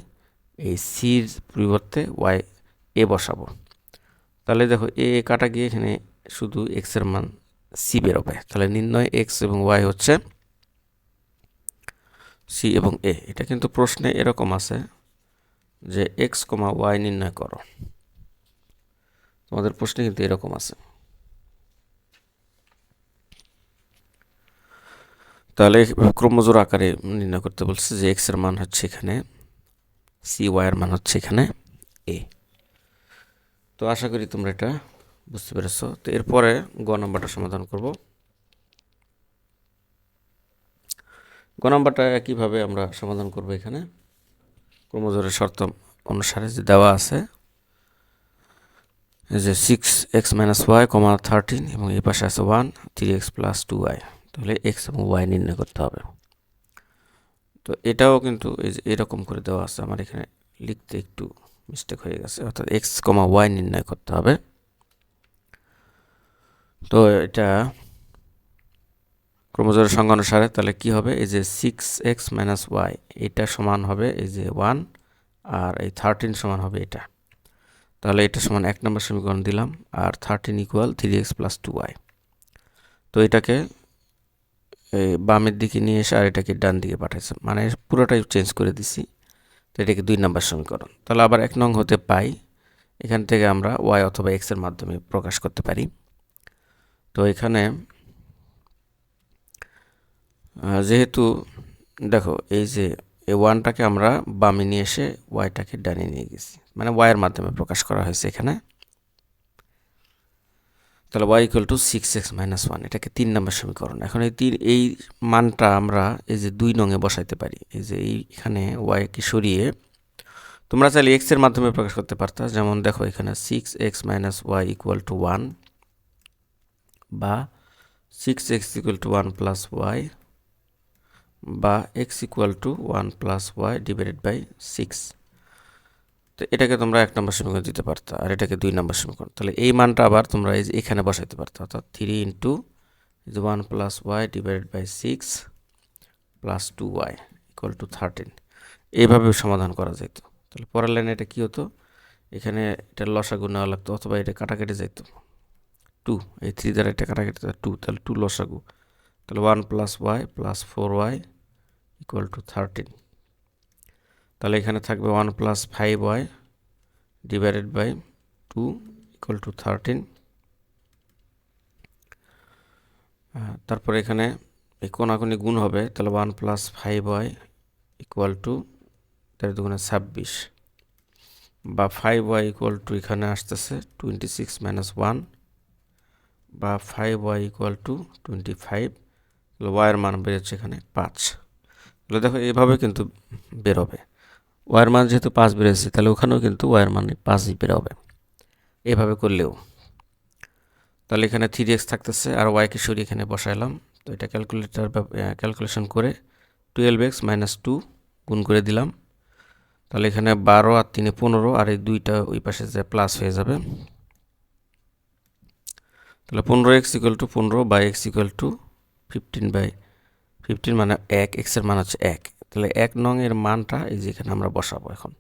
এই সির পরিবর্তে ওয়াই এ বসাবো। তাহলে দেখো এ কাটা গিয়ে এখানে শুধু এক্স এর মান সি বেরোবে। তাহলে নির্ণয় এক্স এবং ওয়াই হচ্ছে সি এবং এ। এটা কিন্তু প্রশ্নে এরকম আছে যে এক্স কমা ওয়াই নির্ণয় করো, তোমাদের প্রশ্নে কিন্তু এরকম আছে। তাহলে ক্রমজোড় আকারে নির্ণয় করতে বলছে যে এক্স এর মান হচ্ছে এখানে সি, ওয়াই এর মান হচ্ছে এখানে এ। তো আশা করি তোমরা এটা বুঝতে পেরেছ। তো এরপরে গ নম্বরটা সমাধান করব। গ নম্বরটা একইভাবে আমরা সমাধান করব। এখানে ক্রমজোড়ের শর্ত অনুসারে যে দেওয়া আছে যে 6x মাইনাস ওয়াই কমা 13 এবং এই পাশে আছে 1 3x প্লাস 2y। তাহলে এক্স এবং ওয়াই নির্ণয় করতে হবে। তো এটাও কিন্তু এই যে এরকম করে দেওয়া আছে, আমার এখানে লিখতে একটু মিস্টেক হয়ে গেছে, অর্থাৎ এক্স কমা ওয়াই নির্ণয় করতে হবে। তো এটা ক্রমজোড়ের সংজ্ঞা অনুসারে তাহলে কি হবে, এই যে 6x মাইনাস ওয়াই এটা সমান হবে এই যে 1, আর এই 13 সমান হবে এটা। তাহলে এটা সমান 1 নম্বর সমীকরণ দিলাম, আর 13 ইকুয়াল 3x প্লাস 2y। তো এটাকে বামের দিকে নিয়ে এসে আর এটাকে ডান দিকে পাঠাইছে, মানে পুরোটাই চেঞ্জ করে দিছি। তো এটাকে 2 নম্বর সমীকরণ। তাহলে আবার 1 নং হতে পাই, এখান থেকে আমরা ওয়াই অথবা এক্স এর মাধ্যমে প্রকাশ করতে পারি। তো এখানে যেহেতু দেখো এই যে এই ওয়ানটাকে আমরা বামে নিয়ে এসে ওয়াইটাকে ডানে নিয়ে গেছি, মানে ওয়াইয়ের মাধ্যমে প্রকাশ করা হয়েছে এখানে। তাহলে Y equal to 6x minus 1, এটাকে 3 নম্বর সমীকরণ। এখন এই মানটা আমরা এই যে 2 নংয়ে বসাইতে পারি। এই যে এইখানে ওয়াইকে সরিয়ে তোমরা চাইলে এক্স এর মাধ্যমে প্রকাশ করতে পারতা, যেমন দেখো এখানে 6x minus Y equal to 1 বা 6x equal to 1 plus y বা x equal to 1 plus y divided by 6। তো এটাকে তোমরা 1 নম্বর সমীকরণ দিতে পারতা, আর এটাকে 2 নম্বর সমীকরণ। তাহলে এই মানটা আবার তোমরা এই যে এখানে বসাইতে পারতা, অর্থাৎ 3 into 1 plus y divided by 6 plus 2y equal to 13। এইভাবে সমাধান করা যেত। তাহলে পরের লাইনে এটা কী হতো, এখানে এটা লসাগু নেওয়া লাগতো, অথবা এটা কাটাকাটি যাইতো 2, এই 3 দ্বারা এটা কাটাকাটি 2, তাহলে 2 লসাগু। তাহলে 1 plus y plus 4y equal to 13। তাহলে এখানে থাকবে 1 plus 5y divided by 2 equal to 13। তারপরে এখানে এই কোনাকুনি গুণ হবে, তাহলে 1 প্লাস 5y ইকুয়াল টু 13 দুগুণে 26 বা 5y ইকুয়াল টু এখানে আসতেছে 26 মাইনাস 1 বা 5y ইকুয়াল টু 25। তাহলে ওয়াইয়ের মান বেরোচ্ছে এখানে 5। তাহলে দেখো এইভাবে কিন্তু বেরোবে, ওয়াইয়ের মান যেহেতু 5 বেরোচ্ছে, তাহলে ওখানেও কিন্তু ওয়াইয়ের মান 5ই বেরোবে এভাবে করলেও। তাহলে এখানে 3x থাকতেছে, আর ওয়াইকে সরিয়ে এখানে বসাইলাম। তো এটা ক্যালকুলেশন করে 12x মাইনাস 2 গুণ করে দিলাম। তাহলে এখানে 12 আর 3 15, আর এই 2টা ওই পাশে যে প্লাস হয়ে যাবে। তাহলে 15x equal to 15 by x equal to 15 মানে 1, x এর মান হচ্ছে 1। তাহলে 1 নং এর মানটা এই যে এখানে আমরা বসাবো। এখন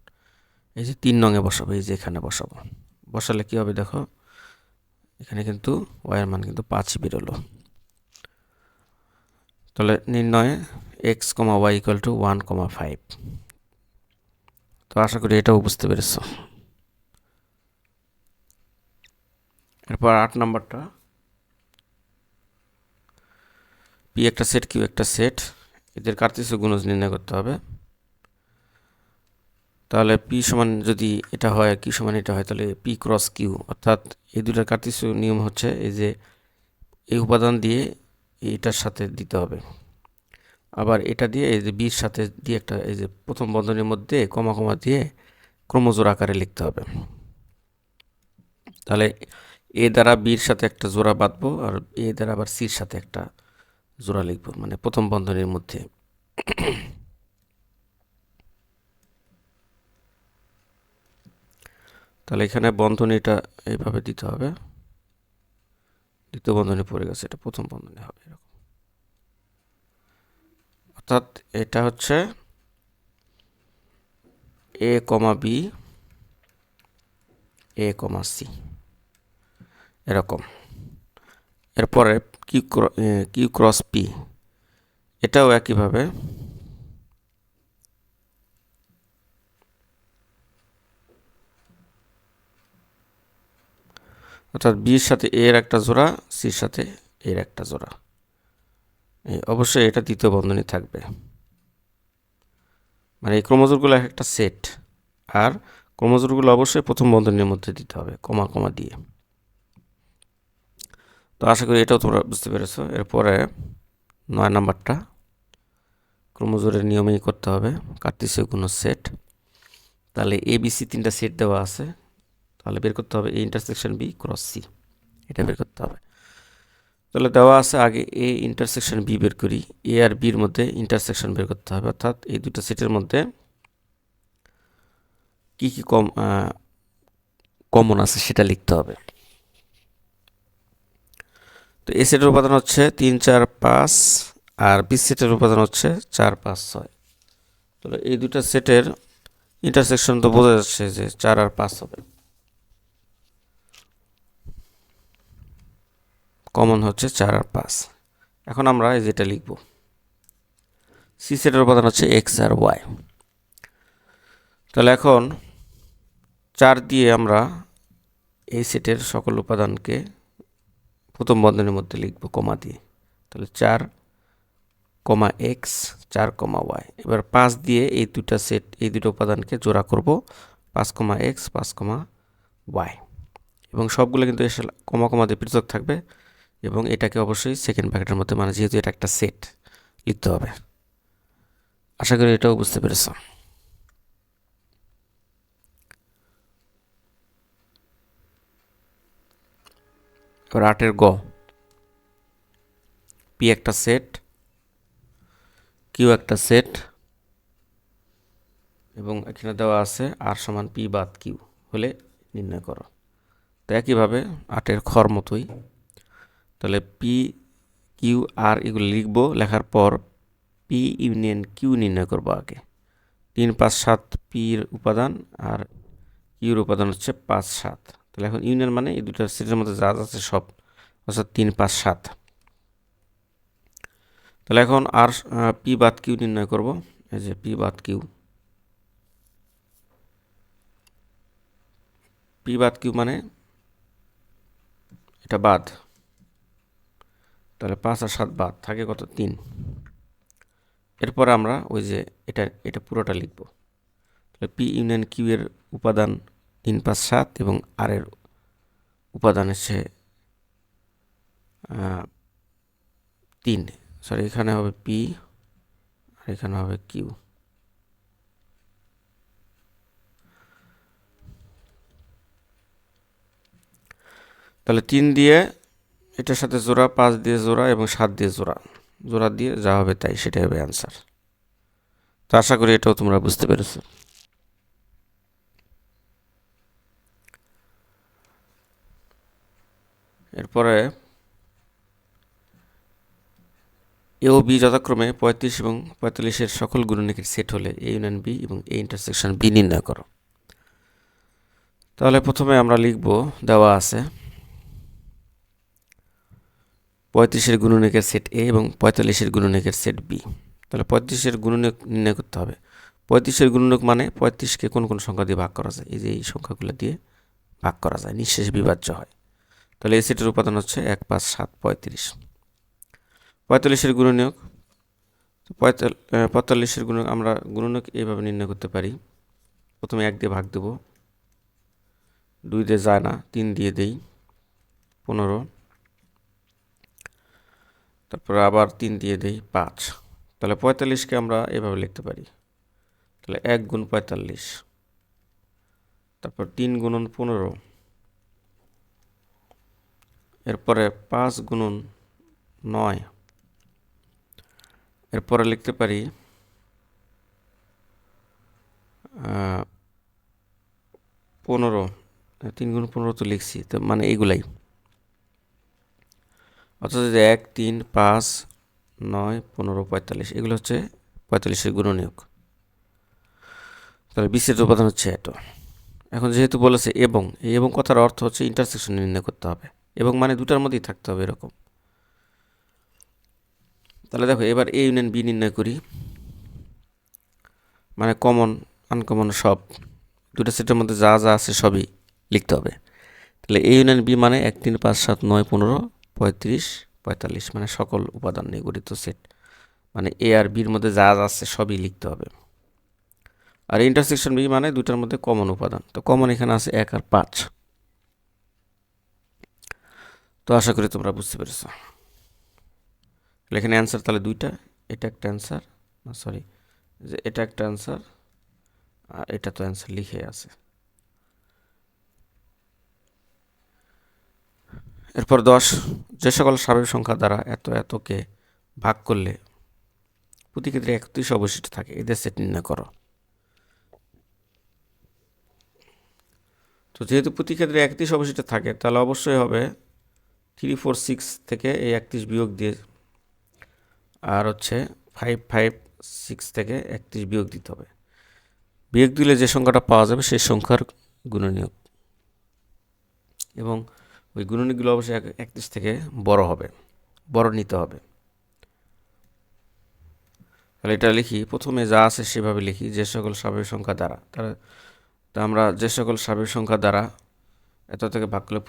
এই যে 3 নংয়ে বসাবো, এই যে এখানে বসাবো। বসালে কি হবে দেখো, এখানে কিন্তু y এর মান কিন্তু 5 বেরোলো। তাহলে নির্ণয়ে x, y ইকুয়াল টু 1, 5। তো আশা করি এটাও বুঝতে পেরেছো। এরপর 8 নাম্বারটা, পি একটা সেট, কিউ একটা সেট, এদের কার্তেশীয় গুণজ নির্ণয় করতে হবে। তাহলে পি সমান যদি এটা হয়, কিউ সমান এটা হয়, তাহলে পি ক্রস কিউ, অর্থাৎ এই দুটার কার্তেশীয় নিয়ম হচ্ছে এই যে এই উপাদান দিয়ে এটার সাথে দিতে হবে, আবার এটা দিয়ে এই যে বির সাথে দিয়ে একটা এই যে প্রথম বন্ধনীর মধ্যে কমা কমা দিয়ে ক্রমজোড় আকারে লিখতে হবে। তাহলে এ দ্বারা বির সাথে একটা জোড়া বাঁধবো, আর এ দ্বারা আবার সির সাথে একটা জোড়া লিখবো, মানে প্রথম বন্ধনীর মধ্যে। তাহলে এখানে বন্ধনীটা এইভাবে দিতে হবে, দ্বিতীয় বন্ধনী পড়ে গেছে, এটা প্রথম বন্ধনী হবে এরকম। অর্থাৎ এটা হচ্ছে এ কমা বি, এ কমা সি, এরকম। এরপরে কিউ ক্রস পি, এটাও একইভাবে অর্থাৎ বির সাথে এর একটা জোড়া, সির সাথে এর একটা জোড়া। অবশ্যই এটা দ্বিতীয় বন্ধনী থাকবে, মানে এই ক্রোমোজোমগুলো একটা সেট, আর ক্রোমোজোমগুলো অবশ্যই প্রথম বন্ধনীর মধ্যে দিতে হবে কমা কমা দিয়ে। তো আশা করি এটাও তোমরা বুঝতে পেরেছো। এরপরে 9 নাম্বারটা ক্রোমোজোমের নিয়মেই করতে হবে, কার্তেশীয় গুণজ সেট। তাহলে এ বি সি তিনটা সেট দেওয়া আছে, তাহলে বের করতে হবে A intersection B cross C, এটা বের করতে হবে। তাহলে দেওয়া আছে, আগে এ ইন্টারসেকশন বি বের করি, এ আর বির মধ্যে ইন্টারসেকশন বের করতে হবে, অর্থাৎ এই দুটো সেটের মধ্যে কি কি কমন আছে সেটা লিখতে হবে। তো এ সেটের উপাদান হচ্ছে 3, 4, 5, আর বি সেটের উপাদান হচ্ছে 4, 5, 6। তাহলে এই দুটা সেটের ইন্টারসেকশন তো বোঝা যাচ্ছে যে 4 আর 5 হবে, কমন হচ্ছে 4 আর 5। এখন আমরা এই যেটা লিখব, সি সেটের উপাদান হচ্ছে এক্স আর ওয়াই। তাহলে এখন 4 দিয়ে আমরা এই সেটের সকল উপাদানকে প্রথম বন্ধনীর মধ্যে লিখব কমা দিয়ে, তাহলে 4, এক্স, 4, ওয়াই। এবার 5 দিয়ে এই দুটা সেট, এই দুটো উপাদানকে জোড়া করব, 5, এক্স, 5, ওয়াই, এবং সবগুলো কিন্তু এসে কমা কমা দিয়ে পৃথক থাকবে, এবং এটাকে অবশ্যই সেকেন্ড ব্র্যাকেটের মধ্যে, মানে যেহেতু এটা একটা সেট, লিখতে হবে। আশা করি এটাও বুঝতে পেরেছ। এবার 8-এর গ, পি একটা সেট, কিউ একটা সেট, এবং এখানে দেওয়া আছে আর সমান পি বাদ কিউ হলে নির্ণয় করো। তো একইভাবে 8-এর খর মতোই, তাহলে পি, কিউ, আর এগুলো লিখবো, লেখার পর পি ইউনিয়ন কিউ নির্ণয় করবো আগে। 3, 5, 7 পির উপাদান, আর কিউর উপাদান হচ্ছে 5, 7। তাহলে এখন ইউনিয়ন মানে এই দুটো সেটের মধ্যে যা আছে সব, অর্থাৎ 3, 5, 7। তাহলে এখন আর পি বাদ কিউ নির্ণয় করব, এই যে পি বাদ কিউ, পি বাদ কিউ মানে এটা বাদ, তাহলে 5 আর 7 বাদ, থাকে কত, 3। এরপর আমরা ওই যে এটা পুরোটা লিখব, তাহলে পি ইউনিয়ন কিউ এর উপাদান 3, 5, 7, এবং আর এর উপাদান হচ্ছে 3, সরি এখানে হবে পি আর এখানে হবে কিউ। তাহলে 3 দিয়ে এটার সাথে জোড়া, 5 দিয়ে জোড়া, এবং 7 দিয়ে জোড়া, জোড়া দিয়ে যা হবে তাই, সেটাই হবে অ্যান্সার। তো আশা করি এটাও তোমরা বুঝতে পেরেছো। এরপরে এ ও বি যথাক্রমে 35 এবং 45-এর সকল গুণনীকের সেট হলে এ ইউনিয়ন বি এবং এ ইন্টারসেকশন বি নির্ণয় করো। তাহলে প্রথমে আমরা লিখব, দেওয়া আছে 35-এর গুণনীয়কের সেট এ এবং 45-এর গুণনীয়কের সেট বি। তাহলে 35-এর গুণনীয়ক নির্ণয় করতে হবে। 35-এর গুণনীয়ক মানে 35-কে কোন কোন সংখ্যা দিয়ে ভাগ করা যায়, এই যে এই সংখ্যাগুলো দিয়ে ভাগ করা যায়, নিঃশেষে বিভাজ্য হয়। তাহলে এই সেটের উপাদান হচ্ছে 1, 5, 7, 35। 45-এর গুণনীয়ক, 45-এর গুণনীয়ক আমরা গুণনীয়ক এইভাবে নির্ণয় করতে পারি। প্রথমে 1 দিয়ে ভাগ দেব, 2 দিয়ে যায় না, 3 দিয়ে দেই, 15। তারপর আবার 3 দিয়ে দেই, 5। তাহলে 45-কে আমরা এভাবে লিখতে পারি। তাহলে 1 গুণ 45, তারপর 3 গুণন 15, এরপরে 5 গুণন 9, এরপরে লিখতে পারি 15। 3 গুণ 15 তো লিখছি, তো মানে এইগুলাই। অর্থাৎ 1, 3, 5, 9, 15, 45 এগুলো হচ্ছে 45-এর গুণনীয়ক। তাহলে বিশের উপাদান হচ্ছে এত। এখন যেহেতু বলেছে এবং, এই এবং কথার অর্থ হচ্ছে ইন্টারসেকশন নির্ণয় করতে হবে, এবং মানে দুটার মধ্যেই থাকতে হবে এরকম। তাহলে দেখো এবার এ ইউনিয়ন বি নির্ণয় করি, মানে কমন আনকমন সব, দুটা সেটের মধ্যে যা যা আছে সবই লিখতে হবে। তাহলে এ ইউনিয়ন বি মানে 1, 3, 5, 7, 9, 15, 35, 45 মানে সকল উপাদান নিয়ে গঠিত সেট, মানে এ আর বির মধ্যে যা যা আছে সবই লিখতে হবে। আর ইন্টারসেকশন বি মানে দুটার মধ্যে কমন উপাদান, তো কমন এখানে আছে 1 আর 5। তো আশা করি তোমরা বুঝতে পেরেছো। এখানে অ্যান্সার তাহলে দুইটা, এটা একটা অ্যান্সার, না সরি, যে এটা একটা অ্যান্সার আর এটা তো অ্যান্সার লিখে আছে। এরপর 10, যে সকল স্বাভাবিক সংখ্যা দ্বারা এত এতকে ভাগ করলে প্রতি ক্ষেত্রে 31 অবশিষ্ট থাকে, এদের সেট নির্ণয় করো। তো যেহেতু প্রতি ক্ষেত্রে 31 অবশিষ্ট থাকে, তাহলে অবশ্যই হবে 3, 4, 6 থেকে এই 31 বিয়োগ দিয়ে, আর হচ্ছে 5, 5, 6 থেকে 31 বিয়োগ দিতে হবে। বিয়োগ দিলে যে সংখ্যাটা পাওয়া যাবে সেই সংখ্যার গুণনীয়ক, এবং ওই গুণনীয়কগুলো অবশ্যই 31 থেকে বড় হবে, বড় নিতে হবে। তাহলে এটা লিখি, প্রথমে যা আছে সেভাবে লিখি, যে সকল স্বাভাবিক সংখ্যা দ্বারা, তা আমরা যে সকল স্বাভাবিক সংখ্যা দ্বারা এত থেকে ভাগ করলে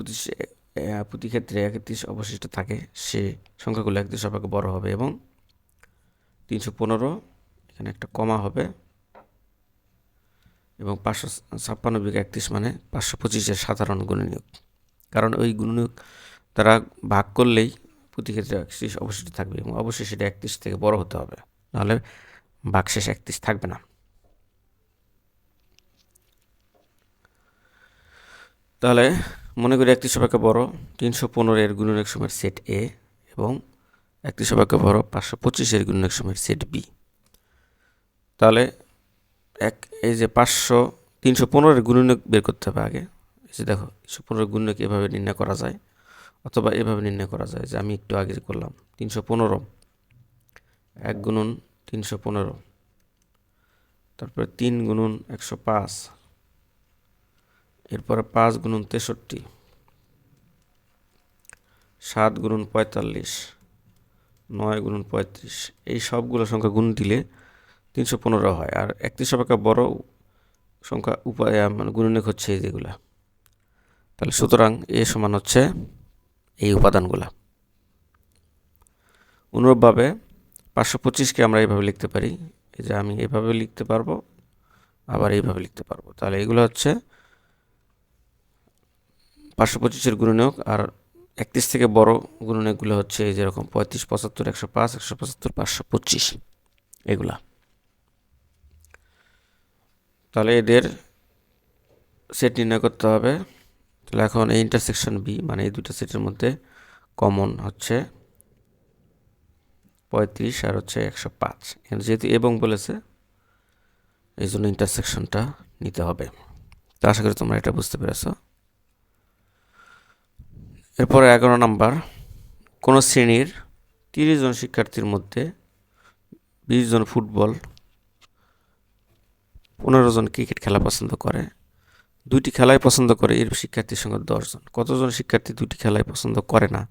প্রতি ক্ষেত্রে 31 অবশিষ্ট থাকে, সে সংখ্যাগুলো 31 অপেক্ষা বড় হবে, এবং 315 এখানে একটা কমা হবে, এবং 556 বিয়োগ 31 মানে 525-এর সাধারণ গুণনীয়ক। কারণ ওই গুণনীয়ক দ্বারা ভাগ করলেই প্রতি ক্ষেত্রে 31 অবশিষ্ট থাকবে, এবং অবশ্যই সেটা 31 থেকে বড় হতে হবে, নাহলে ভাগশেষ 31 থাকবে না। তাহলে মনে করি 31 অপেক্ষা বড় 315 এর গুণনীয়ক সময়ের সেট এ, এবং 31 অপেক্ষা বড় 525 এর গুণনীয়ক সময়ের সেট বি। তাহলে এই যে 315 এর গুণনীয়ক বের করতে হবে আগে। এই যে দেখো 315 এর গুণনীয়ক এভাবে নির্ণয় করা যায়, অথবা এভাবে নির্ণয় করা যায়, যে আমি একটু আগে করলাম। 315 1 গুণন 315, তারপরে 3 গুণন 105, এরপরে 5 গুণন 63, 7 গুণন 45, 9 গুণন 35, এই সবগুলো সংখ্যা গুণ দিলে 315 হয়। আর 31 অপেক্ষা বড় সংখ্যা মানে গুণনীয়ক হচ্ছে এই যেগুলা। তাহলে সুতরাং এ সমান হচ্ছে এই উপাদানগুলা। অনুরূপভাবে 525-কে আমরা এইভাবে লিখতে পারি, এই যে আমি এইভাবে লিখতে পারবো, আবার এইভাবে লিখতে পারবো। তাহলে এগুলো হচ্ছে 525-এর গুণনীয়ক, আর 31 থেকে বড় গুণনীয়কগুলো হচ্ছে এই যেরকম 35, 75, 105, 175, 525 এগুলা। তাহলে এদের সেট নির্ণয় করতে হবে। তাহলে এখন এই ইন্টারসেকশন বি মানে এই দুটো সেটের মধ্যে কমন হচ্ছে 35 আর হচ্ছে 105, এখানে যেহেতু এবং বলেছে এই জন্য ইন্টারসেকশনটা নিতে হবে। তো আশা করি তোমরা এটা বুঝতে পেরেছো। এরপরে 11 নাম্বার, কোনো শ্রেণীর 30 জন শিক্ষার্থীর মধ্যে 20 জন ফুটবল, 15 জন ক্রিকেট খেলা পছন্দ করে, দুইটি খেলাই পছন্দ করে এর শিক্ষার্থীর সংখ্যা 10 জন। কতজন শিক্ষার্থী দুইটি খেলাই পছন্দ করে না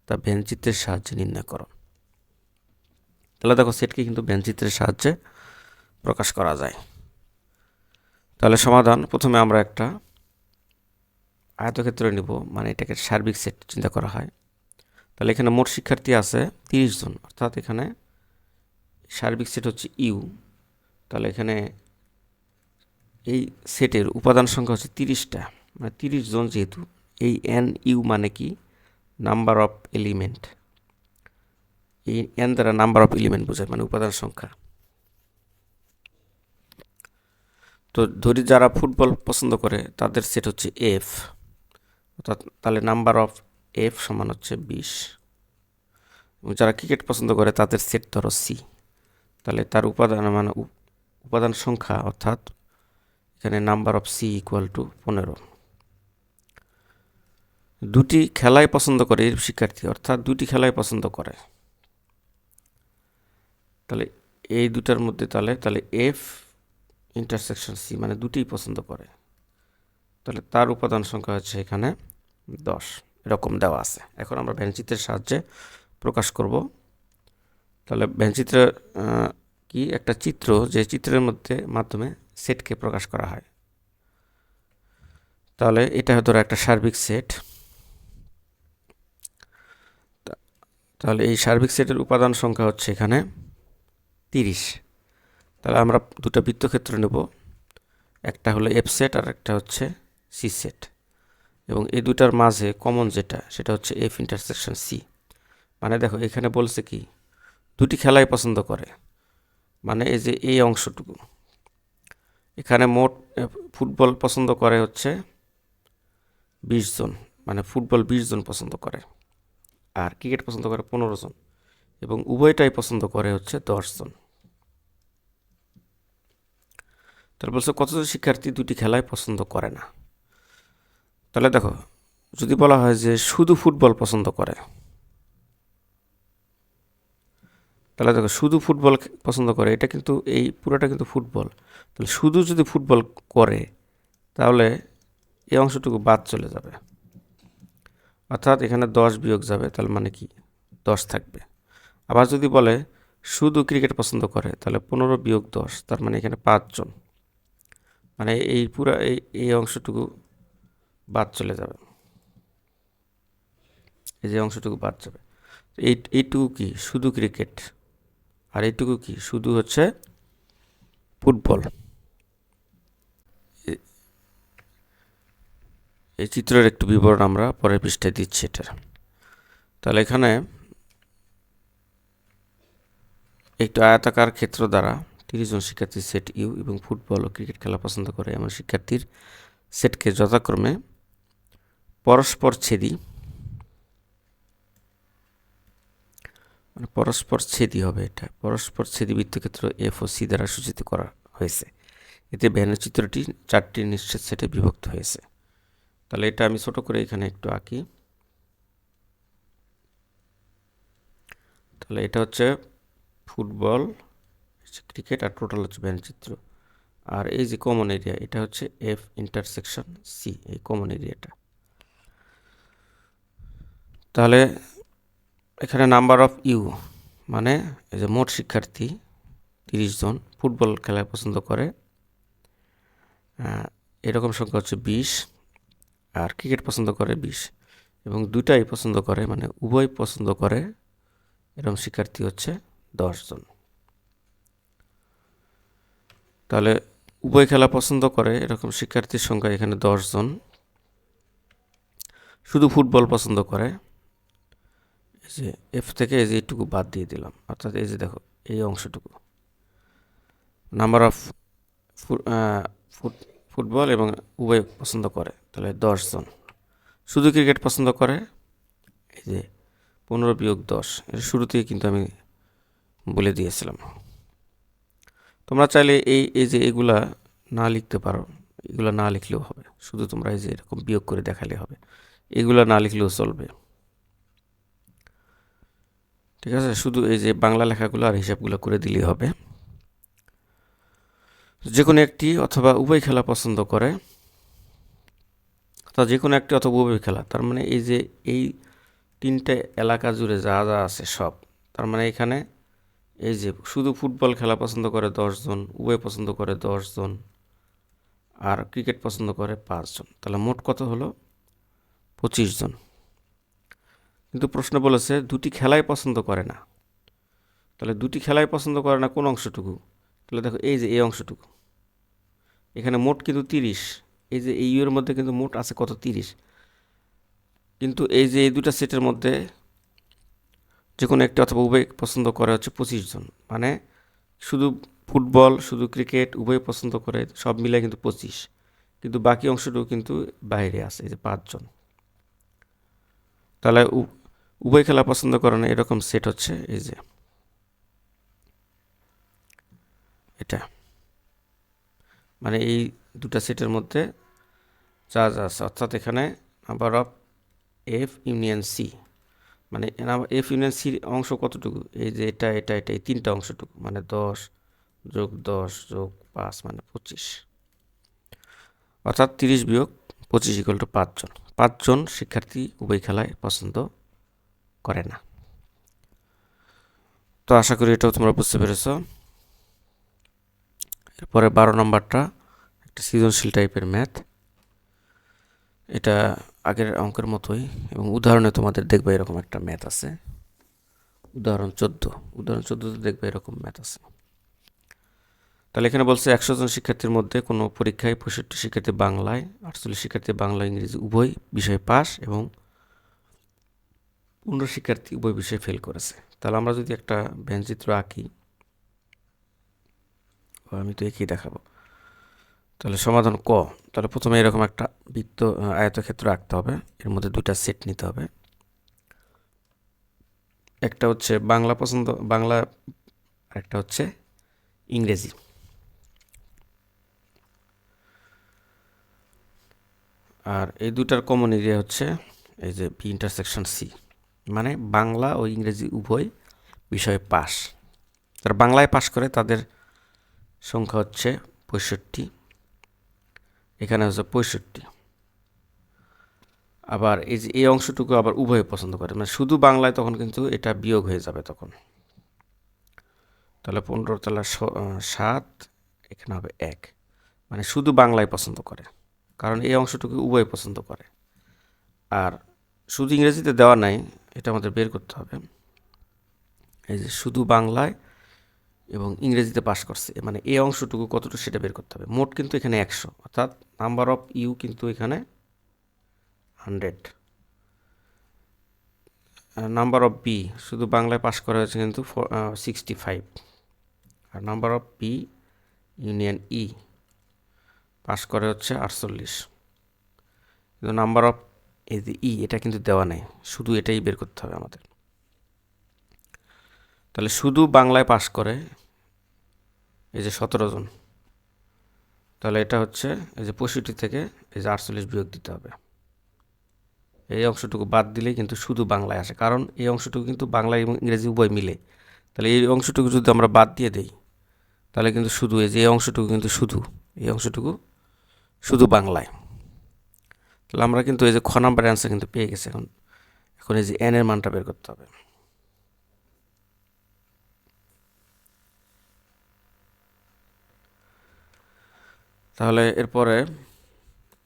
তা ব্যঞ্চিত্রের সাহায্যে নির্ণয় করো। তাহলে দেখো সেটকে কিন্তু ব্যঞ্চিত্রের সাহায্যে প্রকাশ করা যায়। তাহলে সমাধান, প্রথমে আমরা একটা আয়তক্ষেত্র নিব, মানে এটাকে সার্বিক সেট চিন্তা করা হয়। তাহলে এখানে মোট শিক্ষার্থী আছে 30 জন, অর্থাৎ এখানে সার্বিক সেট হচ্ছে ইউ। তাহলে এখানে এই সেটের উপাদান সংখ্যা হচ্ছে 30টা, মানে 30 জন যেহেতু, এই এন ইউ মানে কি, নাম্বার অফ এলিমেন্ট। এই এন দ্বারা নাম্বার অফ এলিমেন্ট বোঝায়, মানে উপাদান সংখ্যা। তো ধরি যারা ফুটবল পছন্দ করে তাদের সেট হচ্ছে এফ, অর্থাৎ তাহলে নাম্বার অফ এফ সমান হচ্ছে 20। এবং যারা ক্রিকেট পছন্দ করে তাদের সেট ধরো সি, তাহলে তার উপাদান মানে উপাদান সংখ্যা, অর্থাৎ এখানে number of C equal to 15। দুটি খেলাই পছন্দ করে এই শিক্ষার্থী, অর্থাৎ দুটি খেলাই পছন্দ করে। তাহলে এই দুটার মধ্যে তাহলে এফ ইন্টারসেকশন সি মানে দুটিই পছন্দ করে, তাহলে তার উপাদান সংখ্যা হচ্ছে এখানে 10, এরকম দেওয়া আছে। এখন আমরা ব্যঞ্চিত্রের সাহায্যে প্রকাশ করব। তাহলে ব্যঞ্চিত্র কি, একটা চিত্র, যে চিত্রের মাধ্যমে সেটকে প্রকাশ করা হয়। তাহলে এটা ধরো একটা সার্বিক সেট। তাহলে এই সার্বিক সেটের উপাদান সংখ্যা হচ্ছে এখানে 30। তাহলে আমরা দুটো বৃত্তক্ষেত্র নেব, একটা হলো এফ সেট আর একটা হচ্ছে সি সেট, এবং এই দুটার মাঝে কমন যেটা সেটা হচ্ছে এফ ইন্টারসেকশন সি। মানে দেখো এখানে বলছে কি, দুটি খেলাই পছন্দ করে, মানে এই যে এই অংশটুকু, এখানে মোট ফুটবল পছন্দ করে হচ্ছে 20 জন, মানে ফুটবল 20 জন পছন্দ করে, আর ক্রিকেট পছন্দ করে 15 জন, এবং উভয়টাই পছন্দ করে হচ্ছে 10 জন। তাহলে বলছে কতজন শিক্ষার্থী দুটি খেলায় পছন্দ করে না। তাহলে দেখো যদি বলা হয় যে শুধু ফুটবল পছন্দ করে, তাহলে দেখো শুধু ফুটবল পছন্দ করে, এটা কিন্তু এই পুরোটা কিন্তু ফুটবল। তাহলে শুধু যদি ফুটবল করে তাহলে এই অংশটুকু বাদ চলে যাবে, অর্থাৎ এখানে 10 বিয়োগ যাবে, তাহলে মানে কি 10 থাকবে। আবার যদি বলে শুধু ক্রিকেট পছন্দ করে, তাহলে 15 বিয়োগ 10, তার মানে এখানে 5 জন, মানে এই পুরো এই অংশটুকু বাদ চলে যাবে, এই যে অংশটুকু বাদ যাবে। এইটুকু কি শুধু ক্রিকেট, আর এইটুকু কি শুধু হচ্ছে ফুটবল। এই চিত্রের একটু বিবরণ আমরা পরের পৃষ্ঠায় দিচ্ছি এটার। তাহলে এখানে একটু আয়তাকার ক্ষেত্র দ্বারা 30 জন শিক্ষার্থীর সেট ইউ এবং ফুটবল ও ক্রিকেট খেলা পছন্দ করে এমন শিক্ষার্থীর সেটকে যথাক্রমে পরস্পরছেদী, মানে পরস্পরছেদী হবে, এটা পরস্পরছেদী বৃত্তক্ষেত্র এফ ও সি দ্বারা সূচিত করা হয়েছে। এতে ভ্যানের চিত্রটি 4টি নিশ্চিত সেটে বিভক্ত হয়েছে। তাহলে এটা আমি ছোট করে এখানে একটু আঁকি। তাহলে এটা হচ্ছে ফুটবল, ক্রিকেট, আর টোটাল হচ্ছে ভ্যান চিত্র। আর এই যে কমন এরিয়া, এটা হচ্ছে এফ ইন্টারসেকশন সি, এই কমন এরিয়াটা। তাহলে এখানে নাম্বার অফ ইউ মানে এই যে মোট শিক্ষার্থী 30 জন ফুটবল খেলায় পছন্দ করে, এরকম সংখ্যা হচ্ছে 20, আর ক্রিকেট পছন্দ করে 20, এবং দুটাই পছন্দ করে মানে উভয় পছন্দ করে এরকম শিক্ষার্থী হচ্ছে 10 জন। তাহলে উভয় খেলা পছন্দ করে এরকম শিক্ষার্থীর সংখ্যা এখানে 10 জন। শুধু ফুটবল পছন্দ করে, এই যে এফ থেকে এই যে এইটুকু বাদ দিয়ে দিলাম, অর্থাৎ এই যে দেখো এই অংশটুকু নাম্বার অফ ফুটবল এবং উভয় পছন্দ করে, তাহলে 10 জন। শুধু ক্রিকেট পছন্দ করে, এই যে 15 বিয়োগ 10, এর শুরুতেই কিন্তু আমি বলে দিয়েছিলাম। তোমরা চাইলে এই যে এগুলা না লিখতে পারো, এগুলা না লিখলেও হবে, শুধু তোমরা এই যে এরকম বিয়োগ করে দেখালে হবে, এগুলা না লিখলেও চলবে। ঠিক আছে, শুধু এই যে বাংলা লেখাগুলো আর হিসাবগুলো করে দিলেই হবে। যে কোনো একটি অথবা উভয় খেলা পছন্দ করে, অর্থাৎ যে কোনো একটি অথবা উভয় খেলা, তার মানে এই যে এই তিনটে এলাকা জুড়ে যা যা আছে সব, তার মানে এখানে এই যে শুধু ফুটবল খেলা পছন্দ করে 10 জন, উভয় পছন্দ করে 10 জন, আর ক্রিকেট পছন্দ করে 5 জন, তাহলে মোট কত হলো? 25 জন। কিন্তু প্রশ্ন বলেছে দুটি খেলাই পছন্দ করে না, তাহলে দুটি খেলাই পছন্দ করে না কোন অংশটুকু? তাহলে দেখো এই যে এই অংশটুকু, এখানে মোট কিন্তু 30, এই যে এই এর মধ্যে কিন্তু মোট আছে কত? 30। কিন্তু এই যে এই দুটা সেটের মধ্যে যে কোনো একটি অথবা উভয় পছন্দ করে হচ্ছে 25 জন, মানে শুধু ফুটবল শুধু ক্রিকেট উভয় পছন্দ করে সব মিলে কিন্তু 25, কিন্তু বাকি অংশটুকু কিন্তু বাইরে আছে, এই যে 5 জন। তাহলে উভয় খেলা পছন্দ করে না এরকম সেট হচ্ছে এই যে এটা, মানে এই দুটা সেটের মধ্যে যা যা আছে, অর্থাৎ এখানে number of F union C, মানে এফ ইউনিয়ন সির অংশ কতটুকু? এই যে এটা এটা এটা এই তিনটা অংশটুকু, মানে 10 যোগ 10 যোগ 5 মানে 25, অর্থাৎ 30 বিয়োগ 25 ইকুয়াল টু 5 জন। 5 জন শিক্ষার্থী উভয় খেলায় পছন্দ করে না। তো আশা করি এটাও তোমরা বুঝতে পেরেছ। এরপরে 12 নম্বরটা একটা সৃজনশীল টাইপের ম্যাথ, এটা আগের অঙ্কের মতোই এবং উদাহরণে তোমাদের দেখবে এরকম একটা ম্যাথ আছে। উদাহরণ 14তে দেখবে এরকম ম্যাথ আছে। তাহলে এখানে বলছে 100 জন শিক্ষার্থীর মধ্যে কোনো পরীক্ষায় 65 শিক্ষার্থী বাংলায়, 48 শিক্ষার্থী বাংলা ইংরেজি উভয় বিষয়ে পাস এবং 15 শিক্ষার্থী উভয় বিষয়ে ফেল করেছে। তাহলে আমরা যদি একটা ব্যঞ্চিত্র আঁকি, আমি তো এঁকেই দেখাবো। তাহলে সমাধান ক, তাহলে প্রথমে এরকম একটা বৃত্ত আয়তক্ষেত্র আঁকতে হবে, এর মধ্যে দুইটা সেট নিতে হবে। একটা হচ্ছে বাংলা, আর একটা হচ্ছে ইংরেজি। আর এই দুটার কমন এরিয়া হচ্ছে এই যে বি ইন্টারসেকশন সি, মানে বাংলা ও ইংরেজি উভয় বিষয়ে পাস। যারা বাংলায় পাস করে তাদের সংখ্যা হচ্ছে 65, এখানে হচ্ছে 65। আবার এই যে এই অংশটুকু আবার উভয়ে পছন্দ করে, মানে শুধু বাংলায় তখন কিন্তু এটা বিয়োগ হয়ে যাবে তখন। তাহলে 15, তাহলে 7, এখানে হবে 1, মানে শুধু বাংলায় পছন্দ করে, কারণ এই অংশটুকু উভয় পছন্দ করে। আর শুধু ইংরেজিতে দেওয়া নাই, এটা আমাদের বের করতে হবে। এই যে শুধু বাংলায় এবং ইংরেজিতে পাস করছে, মানে এই অংশটুকু কতটুকু সেটা বের করতে হবে। মোট কিন্তু এখানে 100, অর্থাৎ নাম্বার অফ ইউ কিন্তু এখানে 100। নাম্বার অফ বি শুধু বাংলায় পাস করা হয়েছে কিন্তু 65, আর number of B union E pass করে হচ্ছে 48, কিন্তু নাম্বার অফ এই যে ই এটা কিন্তু দেওয়া নেই, শুধু এটাই বের করতে হবে আমাদের। তাহলে শুধু বাংলায় পাস করে এই যে 17 জন, তাহলে এটা হচ্ছে এই যে 65 থেকে এই যে 48 বিয়োগ দিতে হবে। এই অংশটুকু বাদ দিলেই কিন্তু শুধু বাংলায় আসে, কারণ এই অংশটুকু কিন্তু বাংলা এবং ইংরেজি উভয় মিলে। তাহলে এই অংশটুকু যদি আমরা বাদ দিয়ে দেই, তাহলে কিন্তু শুধু এই যে এই অংশটুকু কিন্তু এই অংশটুকু শুধু বাংলায়। তাহলে আমরা কিন্তু এই যে খ নাম্বারের অ্যান্সার কিন্তু পেয়ে গেছি। এখন এখন এই যে এন এর মানটা বের করতে হবে। তাহলে এরপরে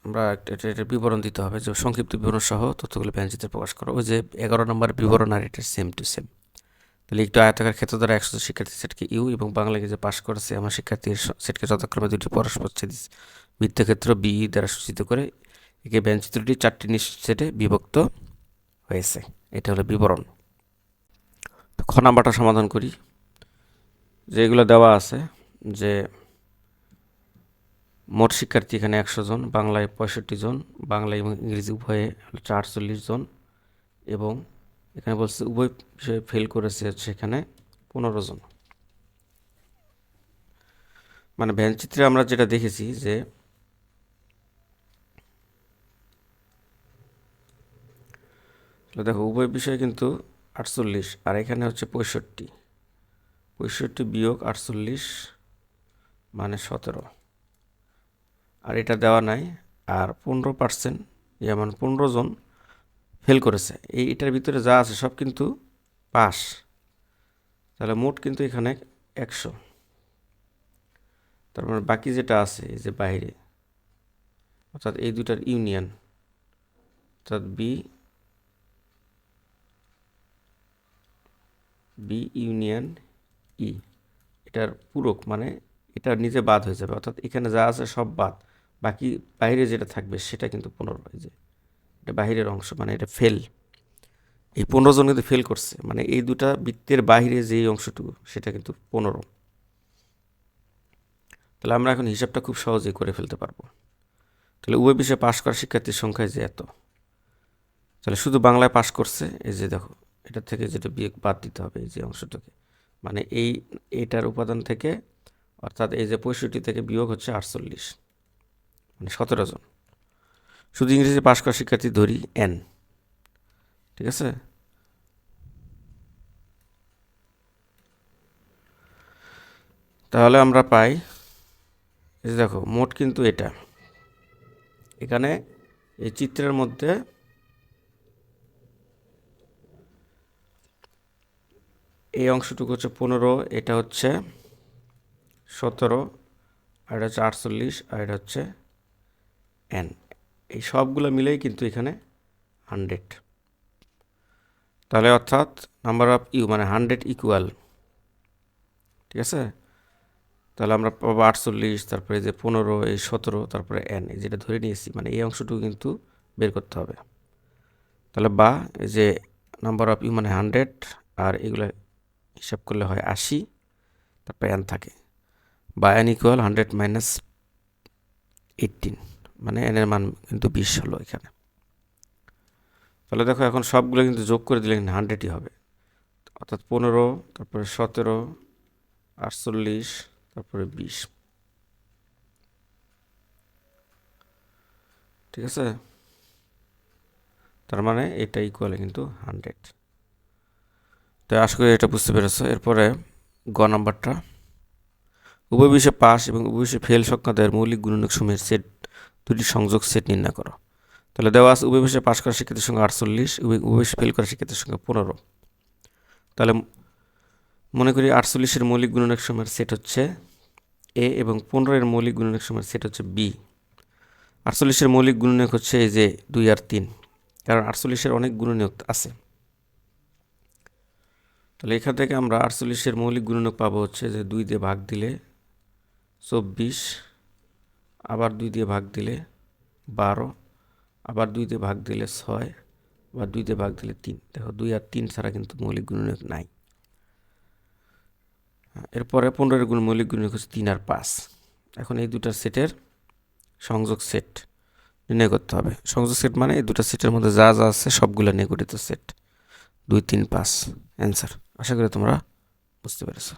আমরা এটা বিবরণ দিতে হবে, যে সংক্ষিপ্ত বিবরণ সহ তথ্যগুলো ব্যঞ্জিতে প্রকাশ করো। ওই যে 11 নম্বর বিবরণ আর এটা সেম টু সেম। তাহলে একটু আয়তাকার ক্ষেত্র দ্বারা 100 শিক্ষার্থী সেটকে ইউ এবং বাংলা যে পাশ করেছে আমার শিক্ষার্থীর সেটকে যথাক্রমে দুটি পরস্পরচ্ছেদী বৃত্তক্ষেত্র বি দ্বারা সূচিত করে একে ব্যঞ্চিত্রটি 4টি সেটে বিভক্ত হয়েছে। এটা হলো বিবরণ। তো খ নাম্বারটা সমাধান করি। যেগুলো দেওয়া আছে যে মোট শিক্ষার্থী এখানে 100 জন, বাংলায় 65 জন, বাংলা এবং ইংরেজি উভয়ে হচ্ছে 48 জন, এবং এখানে বলছে উভয় বিষয়ে ফেল করেছে হচ্ছে এখানে 15 জন। মানে ভ্যানচিত্রে আমরা যেটা দেখেছি যে দেখো উভয় বিষয় কিন্তু 48, আর এখানে হচ্ছে 65 বিয়োগ 48 মানে 17, আর এটা দেওয়া নাই। আর 15%, যেমন 15 জন ফেল করেছে, এটার ভিতরে যা আছে সব কিন্তু পাস। তাহলে মোট কিন্তু এখানে 100। তার মানে বাকি যেটা আছে এই যে বাইরে, অর্থাৎ এই দুটার ইউনিয়ন, অর্থাৎ বি ইউনিয়ন ই, এটার পূরক মানে এটা নিজে বাদ হয়ে যাবে, অর্থাৎ এখানে যা আছে সব বাদ, বাকি বাইরে যেটা থাকবে সেটা কিন্তু 15। এই যে এটা বাহিরের অংশ, মানে এটা ফেল। এই 15 জন কিন্তু ফেল করছে, মানে এই দুটা বৃত্তের বাইরে যে অংশটুকু সেটা কিন্তু 15। তাহলে আমরা এখন হিসাবটা খুব সহজেই করে ফেলতে পারবো। তাহলে উভয় বিষয়ে পাশ করা শিক্ষার্থীর সংখ্যা যে এত, তাহলে শুধু বাংলায় পাশ করছে এই যে দেখো, এটা থেকে যেটা বিয়োগ বাদ দিতে হবে এই যে অংশটাকে, মানে এইটার উপাদান থেকে, অর্থাৎ এই যে 65 থেকে বিয়োগ হচ্ছে 48, মানে 17 জন। শুধু ইংরেজি পাশ করা শিক্ষার্থী ধরি n, ঠিক আছে। তাহলে আমরা পাই এই যে দেখো মোট কিন্তু এটা, এখানে এই চিত্রের মধ্যে এই অংশটুকু হচ্ছে 15, এটা হচ্ছে 17, আর এটা হচ্ছে 48, আর এটা হচ্ছে n। এই সবগুলো মিলেই কিন্তু এখানে 100। তাহলে অর্থাৎ নাম্বার অফ ইউ মানে 100 ইকুয়াল, ঠিক আছে। তাহলে আমরা পাবো 48, তারপরে যে 15, এই 17, তারপরে n, এই যেটা ধরে নিয়েছি, মানে এই অংশটুকু কিন্তু বের করতে হবে। তাহলে বা এই যে নাম্বার অফ ইউ মানে 100, আর এগুলো হিসাব করলে হয় 80, তারপরে n থাকে, বা n ইকুয়াল 100 মাইনাস 18, মানে n এর মান কিন্তু 20 হলো এখানে। তাহলে দেখো এখন সবগুলো কিন্তু যোগ করে দিলে 100ই হবে, অর্থাৎ 15, তারপরে 17, 48, তারপরে 20, ঠিক আছে। তার মানে এটা ইকুয়াল কিন্তু 100। তো আশা করি এটা বুঝতে পেরেছো। এরপরে গ নাম্বারটা, উভয় বিষয়ে পাস এবং উভয় বিষয়ে ফেল সংখ্যাদের মৌলিক গুণনীয়ক সমূহের সেট, দুটি সংযোগ সেট নির্ণয় করো। তাহলে দেওয়া আছে উভয় বিষয়ে পাস করা শিক্ষার্থীর সংখ্যা 48, উভয় বিষয়ে ফেল করা শিক্ষার্থীর সংখ্যা 15। তাহলে মনে করি 48-এর মৌলিক গুণনীয়ক সমূহের সেট হচ্ছে এ এবং 15-এর মৌলিক গুণনীয়ক সমূহের সেট হচ্ছে বি। 48-এর মৌলিক গুণনীয়ক হচ্ছে এই যে 2 আর 3, কারণ 48-এর অনেক গুণনীয়ক আছে। তাহলে এখান থেকে আমরা 48-এর মৌলিক গুণনীয়ক পাবো হচ্ছে যে 2 দিয়ে ভাগ দিলে 24, আবার 2 দিয়ে ভাগ দিলে 12, আবার 2 দিয়ে ভাগ দিলে 6, আবার 2 দিয়ে ভাগ দিলে 3। দেখো 2 আর 3 ছাড়া কিন্তু মৌলিক গুণনীয়ক নাই। এরপরে 15-এর মৌলিক গুণনীয়ক হচ্ছে 3 আর 5। এখন এই দুটার সেটের সংযোগ সেট নির্ণয় করতে হবে। সংযোগ সেট মানে এই দুটা সেটের মধ্যে যা যা আছে সবগুলো নিয়ে গঠিত সেট। 2, 3, 5 অ্যান্সার। আশা করি তোমরা বুঝতে পেরেছো।